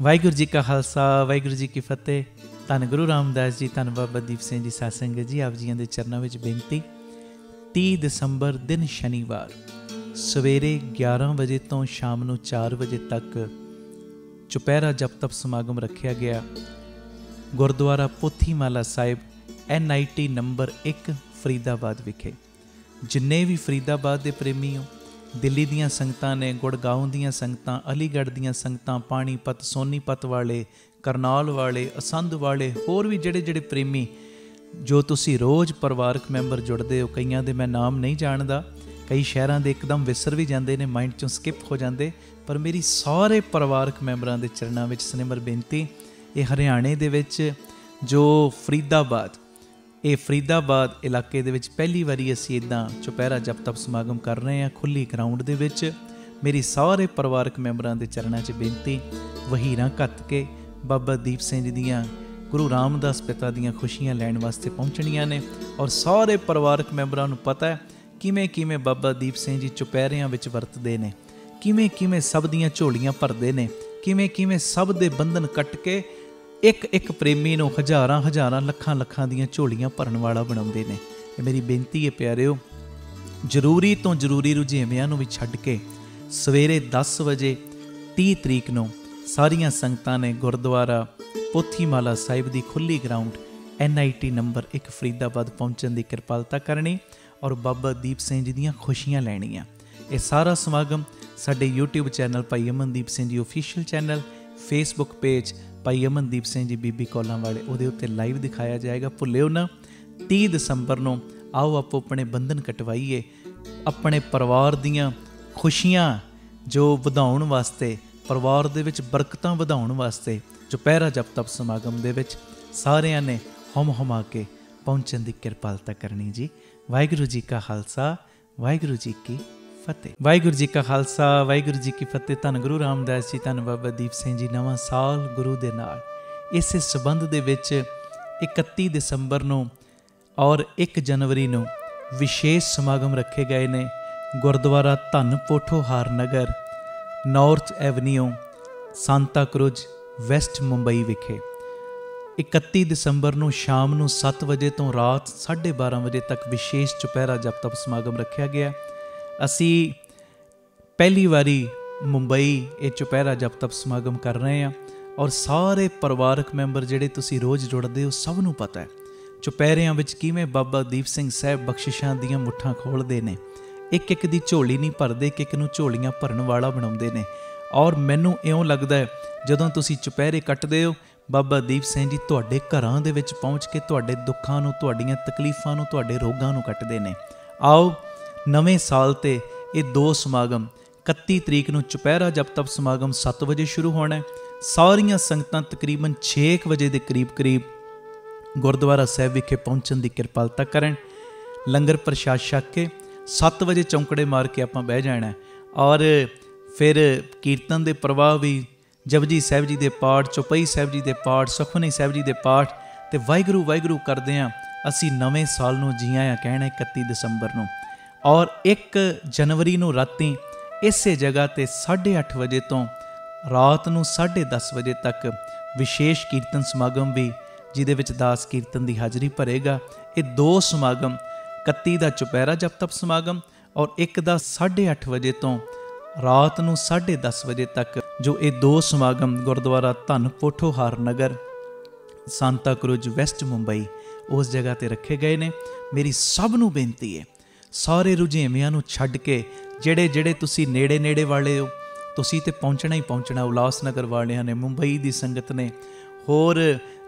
ਵਾਹਿਗੁਰੂ ਜੀ ਕਾ ਖਾਲਸਾ ਵਾਹਿਗੁਰੂ ਜੀ ਕੀ ਫਤਿਹ। ਧੰਨ ਗੁਰੂ ਰਾਮਦਾਸ ਜੀ, ਧੰਨ ਬਾਬਾ ਦੀਪ ਸਿੰਘ ਜੀ ਸਾਧ ਸੰਗਤ ਜੀ, ਆਪ ਜੀਆਂ ਦੇ ਚਰਨਾਂ ਵਿੱਚ ਬੇਨਤੀ। 30 ਦਸੰਬਰ ਦਿਨ ਸ਼ਨੀਵਾਰ ਸਵੇਰੇ 11 ਵਜੇ ਤੋਂ ਸ਼ਾਮ ਨੂੰ 4 ਵਜੇ ਤੱਕ ਚੁਪਹਿਰਾ ਜਪ ਤਪ ਸਮਾਗਮ ਰੱਖਿਆ ਗਿਆ। ਗੁਰਦੁਆਰਾ ਪੋਥੀਮਾਲਾ ਸਾਹਿਬ NIT ਨੰਬਰ 1 ਫਰੀਦਾਬਾਦ ਵਿਖੇ। ਜਿੰਨੇ ਵੀ ਫਰੀਦਾਬਾਦ ਦੇ ਪ੍ਰੇਮੀ ਹੋ, ਦਿੱਲੀ ਦੀਆਂ ਸੰਗਤਾਂ ਨੇ, ਗੁੜਗਾਉਂ ਦੀਆਂ ਸੰਗਤਾਂ, ਅਲੀਗੜ੍ਹ ਦੀਆਂ ਸੰਗਤਾਂ, ਪਾਣੀਪਤ, ਸੋਨੀਪਤ ਵਾਲੇ, ਕਰਨਾਲ ਵਾਲੇ, ਅਸੰਧ ਵਾਲੇ, ਹੋਰ ਵੀ ਜਿਹੜੇ ਪ੍ਰੇਮੀ ਜੋ ਤੁਸੀਂ ਰੋਜ਼ ਪਰਿਵਾਰਕ ਮੈਂਬਰ ਜੁੜਦੇ ਹੋ। ਕਈਆਂ ਦੇ ਮੈਂ ਨਾਮ ਨਹੀਂ ਜਾਣਦਾ, ਕਈ ਸ਼ਹਿਰਾਂ ਦੇ ਇੱਕਦਮ ਵਿਸਰ ਵੀ ਜਾਂਦੇ ਨੇ, ਮਾਈਂਡ 'ਚੋਂ ਸਕਿਪ ਹੋ ਜਾਂਦੇ, ਪਰ ਮੇਰੀ ਸਾਰੇ ਪਰਿਵਾਰਕ ਮੈਂਬਰਾਂ ਦੇ ਚਰਨਾਂ ਵਿੱਚ ਸਨਿਮਰ ਬੇਨਤੀ। ਇਹ ਹਰਿਆਣੇ ਦੇ ਵਿੱਚ ਜੋ ਫਰੀਦਾਬਾਦ ਇਲਾਕੇ ਦੇ ਵਿੱਚ ਪਹਿਲੀ ਵਾਰੀ ਅਸੀਂ ਇੱਦਾਂ ਚੁਪਹਿਰਾ ਜਪ ਤਪ ਸਮਾਗਮ ਕਰ ਰਹੇ ਹਾਂ ਖੁੱਲ੍ਹੀ ਗਰਾਊਂਡ ਦੇ ਵਿੱਚ। ਮੇਰੀ ਸਾਰੇ ਪਰਿਵਾਰਕ ਮੈਂਬਰਾਂ ਦੇ ਚਰਨਾਂ 'ਚ ਬੇਨਤੀ, ਵਹੀਰਾਂ ਘੱਤ ਕੇ ਬਾਬਾ ਦੀਪ ਸਿੰਘ ਜੀ ਦੀਆਂ, ਗੁਰੂ ਰਾਮਦਾਸ ਪਿਤਾ ਦੀਆਂ ਖੁਸ਼ੀਆਂ ਲੈਣ ਵਾਸਤੇ ਪਹੁੰਚਣੀਆਂ ਨੇ। ਔਰ ਸਾਰੇ ਪਰਿਵਾਰਕ ਮੈਂਬਰਾਂ ਨੂੰ ਪਤਾ ਹੈ ਕਿਵੇਂ ਬਾਬਾ ਦੀਪ ਸਿੰਘ ਜੀ ਚੁਪਹਿਰਿਆਂ ਵਿੱਚ ਵਰਤਦੇ ਨੇ, ਕਿਵੇਂ ਸਭ ਦੀਆਂ ਝੋਲੀਆਂ ਭਰਦੇ ਨੇ, ਕਿਵੇਂ ਸਭ ਦੇ ਬੰਧਨ ਕੱਟ ਕੇ ਇੱਕ ਪ੍ਰੇਮੀ ਨੂੰ ਹਜ਼ਾਰਾਂ ਲੱਖਾਂ ਦੀਆਂ ਝੋਲੀਆਂ ਭਰਨ ਵਾਲਾ ਬਣਾਉਂਦੇ ਨੇ। ਇਹ ਮੇਰੀ ਬੇਨਤੀ ਹੈ ਪਿਆਰਿਓ, ਜ਼ਰੂਰੀ ਤੋਂ ਜ਼ਰੂਰੀ ਰੁਝੇਵਿਆਂ ਨੂੰ ਵੀ ਛੱਡ ਕੇ ਸਵੇਰੇ 10 ਵਜੇ 30 ਤਰੀਕ ਨੂੰ ਸਾਰੀਆਂ ਸੰਗਤਾਂ ਨੇ ਗੁਰਦੁਆਰਾ ਪੋਥੀਮਾਲਾ ਸਾਹਿਬ ਦੀ ਖੁੱਲ੍ਹੀ ਗਰਾਊਂਡ NIT ਨੰਬਰ 1 ਫਰੀਦਾਬਾਦ ਪਹੁੰਚਣ ਦੀ ਕਿਰਪਾਲਤਾ ਕਰਨੀ ਔਰ ਬਾਬਾ ਦੀਪ ਸਿੰਘ ਜੀ ਦੀਆਂ ਖੁਸ਼ੀਆਂ ਲੈਣੀਆਂ। ਇਹ ਸਾਰਾ ਸਮਾਗਮ ਸਾਡੇ YouTube ਚੈਨਲ ਭਾਈ Amandeep Singh ji official channel, Facebook page ਭਾਈ ਅਮਨਦੀਪ ਸਿੰਘ ਜੀ ਬੀਬੀ ਕੌਲਾਂ ਵਾਲੇ, ਉਹਦੇ ਉੱਤੇ ਲਾਈਵ ਦਿਖਾਇਆ ਜਾਏਗਾ। ਭੁੱਲਿਓ ਨਾ, 30 ਦਸੰਬਰ ਨੂੰ ਆਓ ਆਪੋ ਆਪਣੇ ਬੰਧਨ ਕਟਵਾਈਏ, ਆਪਣੇ ਪਰਿਵਾਰ ਦੀਆਂ ਖੁਸ਼ੀਆਂ ਜੋ ਵਧਾਉਣ ਵਾਸਤੇ, ਪਰਿਵਾਰ ਦੇ ਵਿੱਚ ਬਰਕਤਾਂ ਵਧਾਉਣ ਵਾਸਤੇ ਚੁਪਹਿਰਾ ਜਪ ਤਪ ਸਮਾਗਮ ਦੇ ਵਿੱਚ ਸਾਰਿਆਂ ਨੇ ਹੁਮਾ ਕੇ ਪਹੁੰਚਣ ਦੀ ਕਿਰਪਾਲਤਾ ਕਰਨੀ ਜੀ। ਵਾਹਿਗੁਰੂ ਜੀ ਕਾ ਖਾਲਸਾ ਵਾਹਿਗੁਰੂ ਜੀ ਕੀ ਫਤਿਹ। ਵਾਹਿਗੁਰੂ ਜੀ ਕਾ ਖਾਲਸਾ ਵਾਹਿਗੁਰੂ ਜੀ ਕੀ ਫਤਿਹ। ਧੰਨ ਗੁਰੂ ਰਾਮਦਾਸ ਜੀ, ਧੰਨ ਬਾਬਾ ਦੀਪ ਸਿੰਘ ਜੀ। ਨਵਾਂ ਸਾਲ ਗੁਰੂ ਦੇ ਨਾਲ। ਇਸੇ ਸਬੰਧ ਦੇ ਵਿੱਚ 31 ਦਸੰਬਰ ਨੂੰ ਔਰ 1 ਜਨਵਰੀ ਨੂੰ ਵਿਸ਼ੇਸ਼ ਸਮਾਗਮ ਰੱਖੇ ਗਏ ਨੇ Gurdwara Dhan Pothohar Nagar, north avenue, Santacruz, west Mumbai ਵਿਖੇ। 31 ਦਸੰਬਰ ਨੂੰ ਸ਼ਾਮ ਨੂੰ 7 ਵਜੇ ਤੋਂ ਰਾਤ 12:30 ਵਜੇ ਤੱਕ ਵਿਸ਼ੇਸ਼ ਚੁਪਹਿਰਾ ਜਪ ਤਪ ਸਮਾਗਮ ਰੱਖਿਆ ਗਿਆ। ਅਸੀਂ ਪਹਿਲੀ ਵਾਰੀ ਮੁੰਬਈ ਇਹ ਚੁਪਹਿਰਾ ਜਪ ਤਪ ਸਮਾਗਮ ਕਰ ਰਹੇ ਹਾਂ ਔਰ ਸਾਰੇ ਪਰਿਵਾਰਕ ਮੈਂਬਰ ਜਿਹੜੇ ਤੁਸੀਂ ਰੋਜ਼ ਜੁੜਦੇ ਹੋ, ਸਭ ਨੂੰ ਪਤਾ ਹੈ ਚੁਪਹਿਰਿਆਂ ਵਿੱਚ ਕਿਵੇਂ ਬਾਬਾ ਦੀਪ ਸਿੰਘ ਸਾਹਿਬ ਬਖਸ਼ਿਸ਼ਾਂ ਦੀਆਂ ਮੁੱਠਾਂ ਖੋਲ੍ਹਦੇ ਨੇ। ਇੱਕ ਦੀ ਝੋਲੀ ਨਹੀਂ ਭਰਦੇ, ਇੱਕ ਨੂੰ ਝੋਲੀਆਂ ਭਰਨ ਵਾਲਾ ਬਣਾਉਂਦੇ ਨੇ। ਔਰ ਮੈਨੂੰ ਇਉਂ ਲੱਗਦਾ ਹੈ ਜਦੋਂ ਤੁਸੀਂ ਚੁਪਹਿਰੇ ਕੱਟਦੇ ਹੋ, ਬਾਬਾ ਦੀਪ ਸਿੰਘ ਜੀ ਤੁਹਾਡੇ ਘਰਾਂ ਦੇ ਵਿੱਚ ਪਹੁੰਚ ਕੇ ਤੁਹਾਡੇ ਦੁੱਖਾਂ ਨੂੰ, ਤੁਹਾਡੀਆਂ ਤਕਲੀਫਾਂ ਨੂੰ, ਤੁਹਾਡੇ ਰੋਗਾਂ ਨੂੰ ਕੱਟਦੇ ਨੇ। ਆਓ ਨਵੇਂ ਸਾਲ ਤੇ ਇਹ 2 ਸਮਾਗਮ, 31 ਤਰੀਕ ਨੂੰ ਚੁਪਹਿਰਾ ਜਪ ਤਪ ਸਮਾਗਮ 7 ਵਜੇ ਸ਼ੁਰੂ ਹੋਣਾ। ਸਾਰੀਆਂ ਸੰਗਤਾਂ ਤਕਰੀਬਨ 6 ਵਜੇ ਦੇ ਕਰੀਬ ਗੁਰਦੁਆਰਾ ਸਾਹਿਬ ਵਿਖੇ ਪਹੁੰਚਣ ਦੀ ਕਿਰਪਾਲਤਾ ਕਰਨ। ਲੰਗਰ ਪ੍ਰਸ਼ਾਦ ਛਕ ਕੇ 7 ਵਜੇ ਚੌਂਕੜੇ ਮਾਰ ਕੇ ਆਪਾਂ ਬਹਿ ਜਾਣਾ ਔਰ ਫਿਰ ਕੀਰਤਨ ਦੇ ਪ੍ਰਵਾਹ ਵੀ, ਜਪਜੀ ਸਾਹਿਬ ਜੀ ਦੇ ਪਾਠ, ਚੌਪਈ ਸਾਹਿਬ ਜੀ ਦੇ ਪਾਠ, ਸੁਖਮਨੀ ਸਾਹਿਬ ਜੀ ਦੇ ਪਾਠ ਤੇ ਵਾਹਿਗੁਰੂ ਕਰਦੇ ਹਾਂ। ਅਸੀਂ ਨਵੇਂ ਸਾਲ ਨੂੰ ਜੀ ਆਇਆਂ ਕਹਿਣਾ 31 ਦਸੰਬਰ ਨੂੰ। ਔਰ 1 ਜਨਵਰੀ ਨੂੰ ਰਾਤੀ ਇਸੇ ਜਗ੍ਹਾ 'ਤੇ 8:30 ਵਜੇ ਤੋਂ ਰਾਤ ਨੂੰ 10:30 ਵਜੇ ਤੱਕ ਵਿਸ਼ੇਸ਼ ਕੀਰਤਨ ਸਮਾਗਮ ਵੀ, ਜਿਹਦੇ ਵਿੱਚ ਦਾਸ ਕੀਰਤਨ ਦੀ ਹਾਜ਼ਰੀ ਭਰੇਗਾ। ਇਹ 2 ਸਮਾਗਮ, 31 ਦਾ ਚੁਪਹਿਰਾ ਜਪ ਤਪ ਸਮਾਗਮ ਔਰ 1 ਦਾ 8:30 ਵਜੇ ਤੋਂ ਰਾਤ ਨੂੰ 10:30 ਵਜੇ ਤੱਕ, ਜੋ ਇਹ 2 ਸਮਾਗਮ ਗੁਰਦੁਆਰਾ ਧੰਨ ਪੋਠੋਹਾਰ ਨਗਰ, ਸਾਂਤਾ ਕਰੂਜ਼, ਵੈਸਟ ਮੁੰਬਈ, ਉਸ ਜਗ੍ਹਾ 'ਤੇ ਰੱਖੇ ਗਏ ਨੇ। ਮੇਰੀ ਸਭ ਨੂੰ ਬੇਨਤੀ ਹੈ, ਸਾਰੇ ਰੁਝੇਵਿਆਂ ਨੂੰ ਛੱਡ ਕੇ ਜਿਹੜੇ ਤੁਸੀਂ ਨੇੜੇ ਵਾਲੇ ਹੋ, ਤੁਸੀਂ ਤੇ ਪਹੁੰਚਣਾ ਹੀ ਪਹੁੰਚਣਾ। ਉਲਾਸਨਗਰ ਵਾਲਿਆਂ ਨੇ, ਮੁੰਬਈ ਦੀ ਸੰਗਤ ਨੇ, ਹੋਰ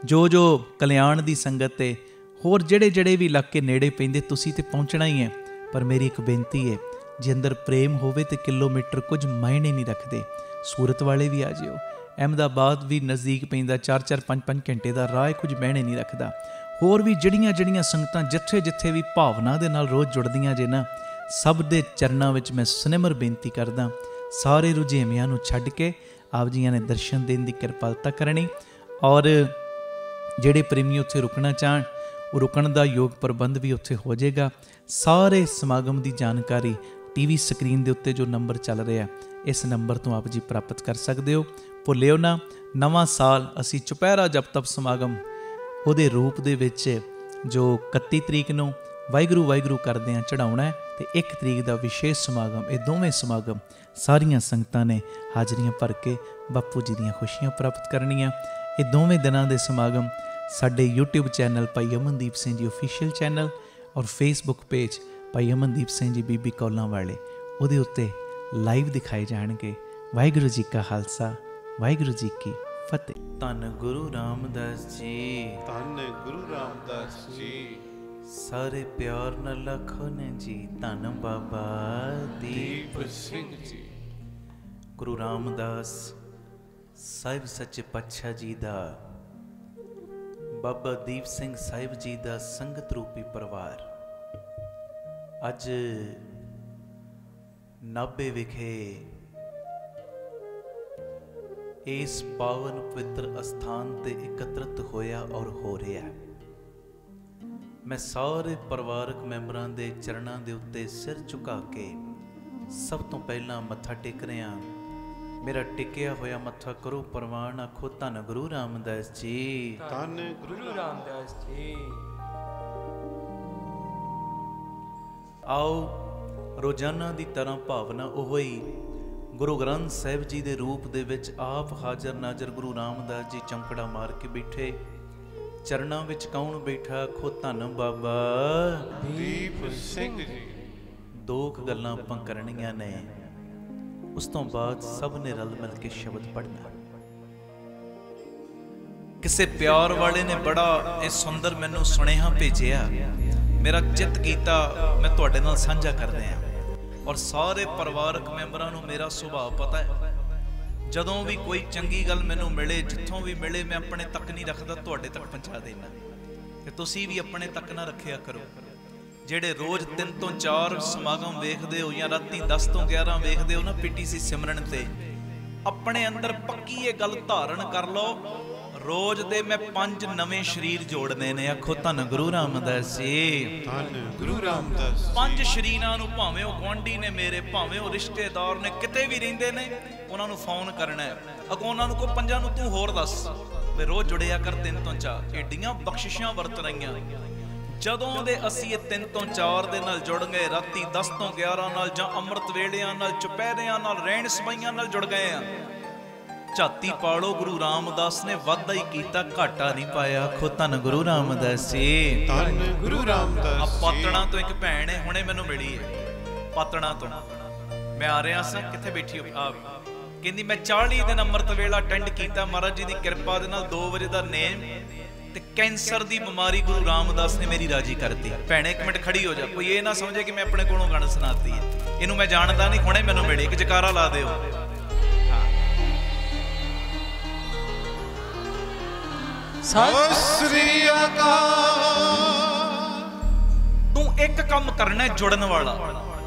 ਜੋ ਕਲਿਆਣ ਦੀ ਸੰਗਤ ਹੈ, ਹੋਰ ਜਿਹੜੇ ਵੀ ਇਲਾਕੇ ਨੇੜੇ ਪੈਂਦੇ, ਤੁਸੀਂ ਤੇ ਪਹੁੰਚਣਾ ਹੀ ਹੈ। ਪਰ ਮੇਰੀ ਇੱਕ ਬੇਨਤੀ ਹੈ, ਜੇ ਅੰਦਰ ਪ੍ਰੇਮ ਹੋਵੇ ਤੇ ਕਿਲੋਮੀਟਰ ਕੁਝ ਮਾਇਨੇ ਨਹੀਂ ਰੱਖਦੇ। ਸੂਰਤ ਵਾਲੇ ਵੀ ਆ ਜਿਓ, ਅਹਿਮਦਾਬਾਦ ਵੀ ਨਜ਼ਦੀਕ ਪੈਂਦਾ, 4-4 5-5 ਘੰਟੇ ਦਾ ਰਾਹ, ਕੁਝ ਮਾਇਨੇ ਨਹੀਂ ਰੱਖਦਾ। ਹੋਰ ਵੀ ਜਿਹੜੀਆਂ ਸੰਗਤਾਂ ਜਿੱਥੇ ਵੀ ਭਾਵਨਾ ਦੇ ਨਾਲ ਰੋਜ਼ ਜੁੜਦੀਆਂ ਜੇ ਨਾ, ਸਭ ਦੇ ਚਰਨਾਂ ਵਿੱਚ ਮੈਂ ਸਨਿਮਰ ਬੇਨਤੀ ਕਰਦਾ, ਸਾਰੇ ਰੁਝੇਵਿਆਂ ਨੂੰ ਛੱਡ ਕੇ ਆਪ ਜੀਆਂ ਨੇ ਦਰਸ਼ਨ ਦੇਣ ਦੀ ਕਿਰਪਾਲਤਾ ਕਰਨੀ। ਔਰ ਜਿਹੜੇ ਪ੍ਰੇਮੀ ਉੱਥੇ ਰੁਕਣਾ ਚਾਹਣ, ਉਹ ਰੁਕਣ ਦਾ ਯੋਗ ਪ੍ਰਬੰਧ ਵੀ ਉੱਥੇ ਹੋ ਜਾਏਗਾ। ਸਾਰੇ ਸਮਾਗਮ ਦੀ ਜਾਣਕਾਰੀ TV ਸਕਰੀਨ ਦੇ ਉੱਤੇ ਜੋ ਨੰਬਰ ਚੱਲ ਰਿਹਾ, ਇਸ ਨੰਬਰ ਤੋਂ ਆਪ ਜੀ ਪ੍ਰਾਪਤ ਕਰ ਸਕਦੇ ਹੋ। ਭੁੱਲਿਓ ਨਾ। ਨਵਾਂ ਸਾਲ ਅਸੀਂ ਚੁਪਹਿਰਾ ਜਪ ਤਪ ਸਮਾਗਮ ਉਹਦੇ ਰੂਪ ਦੇ ਵਿੱਚ ਜੋ 31 ਤਰੀਕ ਨੂੰ ਵਾਹਿਗੁਰੂ ਵਾਹਿਗੁਰੂ ਕਰਦੇ ਹਾਂ ਚੜ੍ਹਾਉਣਾ ਹੈ, ਅਤੇ 1 ਤਰੀਕ ਦਾ ਵਿਸ਼ੇਸ਼ ਸਮਾਗਮ। ਇਹ ਦੋਵੇਂ ਸਮਾਗਮ ਸਾਰੀਆਂ ਸੰਗਤਾਂ ਨੇ ਹਾਜ਼ਰੀਆਂ ਭਰ ਕੇ ਬਾਪੂ ਜੀ ਦੀਆਂ ਖੁਸ਼ੀਆਂ ਪ੍ਰਾਪਤ ਕਰਨੀਆਂ। ਇਹ ਦੋਵੇਂ ਦਿਨਾਂ ਦੇ ਸਮਾਗਮ ਸਾਡੇ YouTube ਚੈਨਲ ਭਾਈ ਅਮਨਦੀਪ ਸਿੰਘ ਜੀ ਆਫੀਸ਼ੀਅਲ ਚੈਨਲ ਔਰ ਫੇਸਬੁੱਕ ਪੇਜ ਭਾਈ ਅਮਨਦੀਪ ਸਿੰਘ ਜੀ ਬੀਬੀ ਕੌਲਾਂ ਵਾਲੇ, ਉਹਦੇ ਉੱਤੇ ਲਾਈਵ ਦਿਖਾਏ ਜਾਣਗੇ। ਵਾਹਿਗੁਰੂ ਜੀ ਕਾ ਖਾਲਸਾ, ਵਾਹਿਗੁਰੂ ਜੀ ਕੀ ਫਤਿਹ। ਧੰਨ ਗੁਰੂ ਰਾਮਦਾਸ ਜੀ, ਧੰਨ ਗੁਰੂ ਰਾਮਦਾਸ ਜੀ, ਸਾਰੇ ਪਿਆਰ ਨਾਲ ਲਖੋ ਨੇ ਜੀ। ਧੰਨ ਬਾਬਾ ਦੀਪ ਸਿੰਘ ਜੀ। ਗੁਰੂ ਰਾਮਦਾਸ ਸਾਹਿਬ ਸੱਚੇ ਪਾਤਸ਼ਾਹ ਜੀ ਦਾ, ਬਾਬਾ ਦੀਪ ਸਿੰਘ ਸਾਹਿਬ ਜੀ ਦਾ ਸੰਗਤ ਰੂਪੀ ਪਰਿਵਾਰ ਅੱਜ ਨਾਭੇ ਵਿਖੇ ਇਸ ਪਾਵਨ ਪਵਿੱਤਰ ਅਸਥਾਨ ਤੇ ਇਕੱਤਰਿਤ ਹੋਇਆ ਔਰ ਹੋ ਰਿਹਾ। ਮੈਂ ਸਾਰੇ ਪਰਿਵਾਰਕ ਮੈਂਬਰਾਂ ਦੇ ਚਰਨਾਂ ਦੇ ਉੱਤੇ ਸਿਰ ਝੁਕਾ ਕੇ ਸਭ ਤੋਂ ਪਹਿਲਾਂ ਮੱਥਾ ਟੇਕ ਰਿਹਾ। ਮੇਰਾ ਟਿਕਿਆ ਹੋਇਆ ਮੱਥਾ ਕਰੋ ਪ੍ਰਵਾਨ, ਆਖੋ ਧੰਨ ਗੁਰੂ ਰਾਮਦਾਸ ਜੀ, ਧੰਨ ਗੁਰੂ ਰਾਮਦਾਸ ਜੀ। ਆਓ ਰੋਜ਼ਾਨਾ ਦੀ ਤਰ੍ਹਾਂ ਭਾਵਨਾ ਉਹ ਹੀ ਗੁਰੂ ਗ੍ਰੰਥ ਸਾਹਿਬ ਜੀ ਦੇ ਰੂਪ ਦੇ ਵਿੱਚ ਆਪ ਹਾਜ਼ਰ ਨਾਜ਼ਰ ਗੁਰੂ ਰਾਮਦਾਸ ਜੀ ਚੌਂਕੜਾ ਮਾਰ ਕੇ ਬੈਠੇ। ਚਰਨਾਂ ਵਿੱਚ ਕੌਣ ਬੈਠਾ? ਆਖੋ ਧੰਨ ਬਾਬਾ ਦੀਪ ਸਿੰਘ ਜੀ। ਦੋ ਕੁ ਗੱਲਾਂ ਆਪਾਂ ਕਰਨੀਆਂ ਨੇ, ਉਸ ਤੋਂ ਬਾਅਦ ਸਭ ਨੇ ਰਲ ਮਿਲ ਕੇ ਸ਼ਬਦ ਪੜ੍ਹਨਾ। ਕਿਸੇ ਪਿਆਰ ਵਾਲੇ ਨੇ ਬੜਾ ਇਹ ਸੁੰਦਰ ਮੈਨੂੰ ਸੁਨੇਹਾ ਭੇਜਿਆ, ਮੇਰਾ ਚਿੱਤ ਕੀਤਾ ਮੈਂ ਤੁਹਾਡੇ ਨਾਲ ਸਾਂਝਾ ਕਰਦੇ ਹਾਂ। ਔਰ ਸਾਰੇ ਪਰਿਵਾਰਕ ਮੈਂਬਰਾਂ ਨੂੰ ਮੇਰਾ ਸੁਭਾਅ ਪਤਾ ਹੈ, ਜਦੋਂ ਵੀ ਕੋਈ ਚੰਗੀ ਗੱਲ ਮੈਨੂੰ ਮਿਲੇ, ਜਿੱਥੋਂ ਵੀ ਮਿਲੇ, ਮੈਂ ਆਪਣੇ ਤੱਕ ਨਹੀਂ ਰੱਖਦਾ, ਤੁਹਾਡੇ ਤੱਕ ਪਹੁੰਚਾ ਦੇਣਾ। ਤੇ ਤੁਸੀਂ ਵੀ ਆਪਣੇ ਤੱਕ ਨਾ ਰੱਖਿਆ ਕਰੋ। ਜਿਹੜੇ ਰੋਜ਼ 3 ਤੋਂ 4 ਸਮਾਗਮ ਵੇਖਦੇ ਹੋ ਜਾਂ ਰਾਤੀ 10 ਤੋਂ 11 ਵੇਖਦੇ ਹੋ ਨਾ PTC ਸਿਮਰਨ ਤੇ, ਆਪਣੇ ਅੰਦਰ ਪੱਕੀ ਇਹ ਗੱਲ ਧਾਰਨ ਕਰ ਲਓ, ਰੋਜ਼ ਦੇ ਮੈਂ 5 ਨਵੇਂ ਸਰੀਰ ਜੋੜਨੇ ਨੇ। ਆਖੋ ਧੰਨ ਗੁਰੂ ਰਾਮਦਾਸ ਜੀ, ਧੰਨ ਗੁਰੂ ਰਾਮਦਾਸ। 5 ਸਰੀਰਾਂ ਨੂੰ, ਭਾਵੇਂ ਉਹ ਗੁਆਂਢੀ ਨੇ ਮੇਰੇ, ਭਾਵੇਂ ਉਹ ਰਿਸ਼ਤੇਦਾਰ ਨੇ, ਕਿਤੇ ਵੀ ਰਹਿੰਦੇ ਨੇ, ਉਹਨਾਂ ਨੂੰ ਫੋਨ ਕਰਨਾ ਹੈ। ਅੱਗੋਂ ਉਹਨਾਂ ਨੂੰ ਕੋ 5 ਨੂੰ ਤੂੰ ਹੋਰ ਦੱਸ ਵੀ ਰੋਜ਼ ਜੁੜਿਆ ਕਰ 3 ਤੋਂ 4। ਏਡੀਆਂ ਬਖਸ਼ਿਸ਼ਾਂ ਵਰਤ ਰਹੀਆਂ। ਜਦੋਂ ਦੇ ਅਸੀਂ ਇਹ 3 ਤੋਂ 4 ਦੇ ਨਾਲ ਜੁੜ ਗਏ, ਰਾਤੀ 10 ਤੋਂ 11 ਨਾਲ ਜਾਂ ਅੰਮ੍ਰਿਤ ਵੇਲਿਆਂ ਨਾਲ, ਚੁਪਹਿਰਿਆਂ ਨਾਲ, ਰਹਿਣ ਸਬਾਈਆਂ ਨਾਲ ਜੁੜ ਗਏ ਆ। ਝਾਤੀ ਪਾੜੋ, ਗੁਰੂ ਰਾਮਦਾਸ ਨੇ ਵਾਧਾ ਹੀ ਕੀਤਾ, ਘਾਟਾ ਨਹੀਂ ਪਾਇਆ। ਆਖੋ ਧੰਨ ਗੁਰੂ ਰਾਮਦਾਸ ਜੀ, ਧੰਨ ਗੁਰੂ ਰਾਮਦਾਸ ਜੀ। ਪਾਤੜਾਂ ਤੋਂ ਇੱਕ ਭੈਣ ਹੈ, ਹੁਣੇ ਮੈਨੂੰ ਮਿਲੀ ਹੈ ਪਾਤੜਾਂ ਤੋਂ। ਮੈਂ ਆ ਰਿਹਾ ਸਾਂ, ਕਿੱਥੇ ਬੈਠੀ ਹੋ? ਆ ਕਹਿੰਦੀ ਮੈਂ 40 ਦਿਨ ਅੰਮ੍ਰਿਤ ਵੇਲਾ ਅਟੈਂਡ ਕੀਤਾ, ਮਹਾਰਾਜ ਜੀ ਦੀ ਕਿਰਪਾ ਦੇ ਨਾਲ 2 ਵਜੇ ਦਾ ਨੇਮ, ਤੇ ਕੈਂਸਰ ਦੀ ਬਿਮਾਰੀ ਗੁਰੂ ਰਾਮਦਾਸ ਨੇ ਮੇਰੀ ਰਾਜੀ ਕਰਤੀ। ਭੈਣੇ 1 ਮਿੰਟ ਖੜੀ ਹੋ ਜਾ, ਕੋਈ ਇਹ ਨਾ ਸਮਝੇ ਕਿ ਮੈਂ ਆਪਣੇ ਕੋਲੋਂ ਗਾਣਾ ਸੁਣਾਤੀ ਹੈ, ਇਹਨੂੰ ਮੈਂ ਜਾਣਦਾ ਨਹੀਂ, ਹੁਣੇ ਮੈਨੂੰ ਮਿਲੀ। ਇੱਕ ਜਕਾਰਾ ਲਾ ਦਿਓ। ਸਤਿ ਸ੍ਰੀ ਅਕਾਲ। ਤੂੰ ਇੱਕ ਕੰਮ ਕਰਨਾ ਜੁੜਨ ਵਾਲਾ,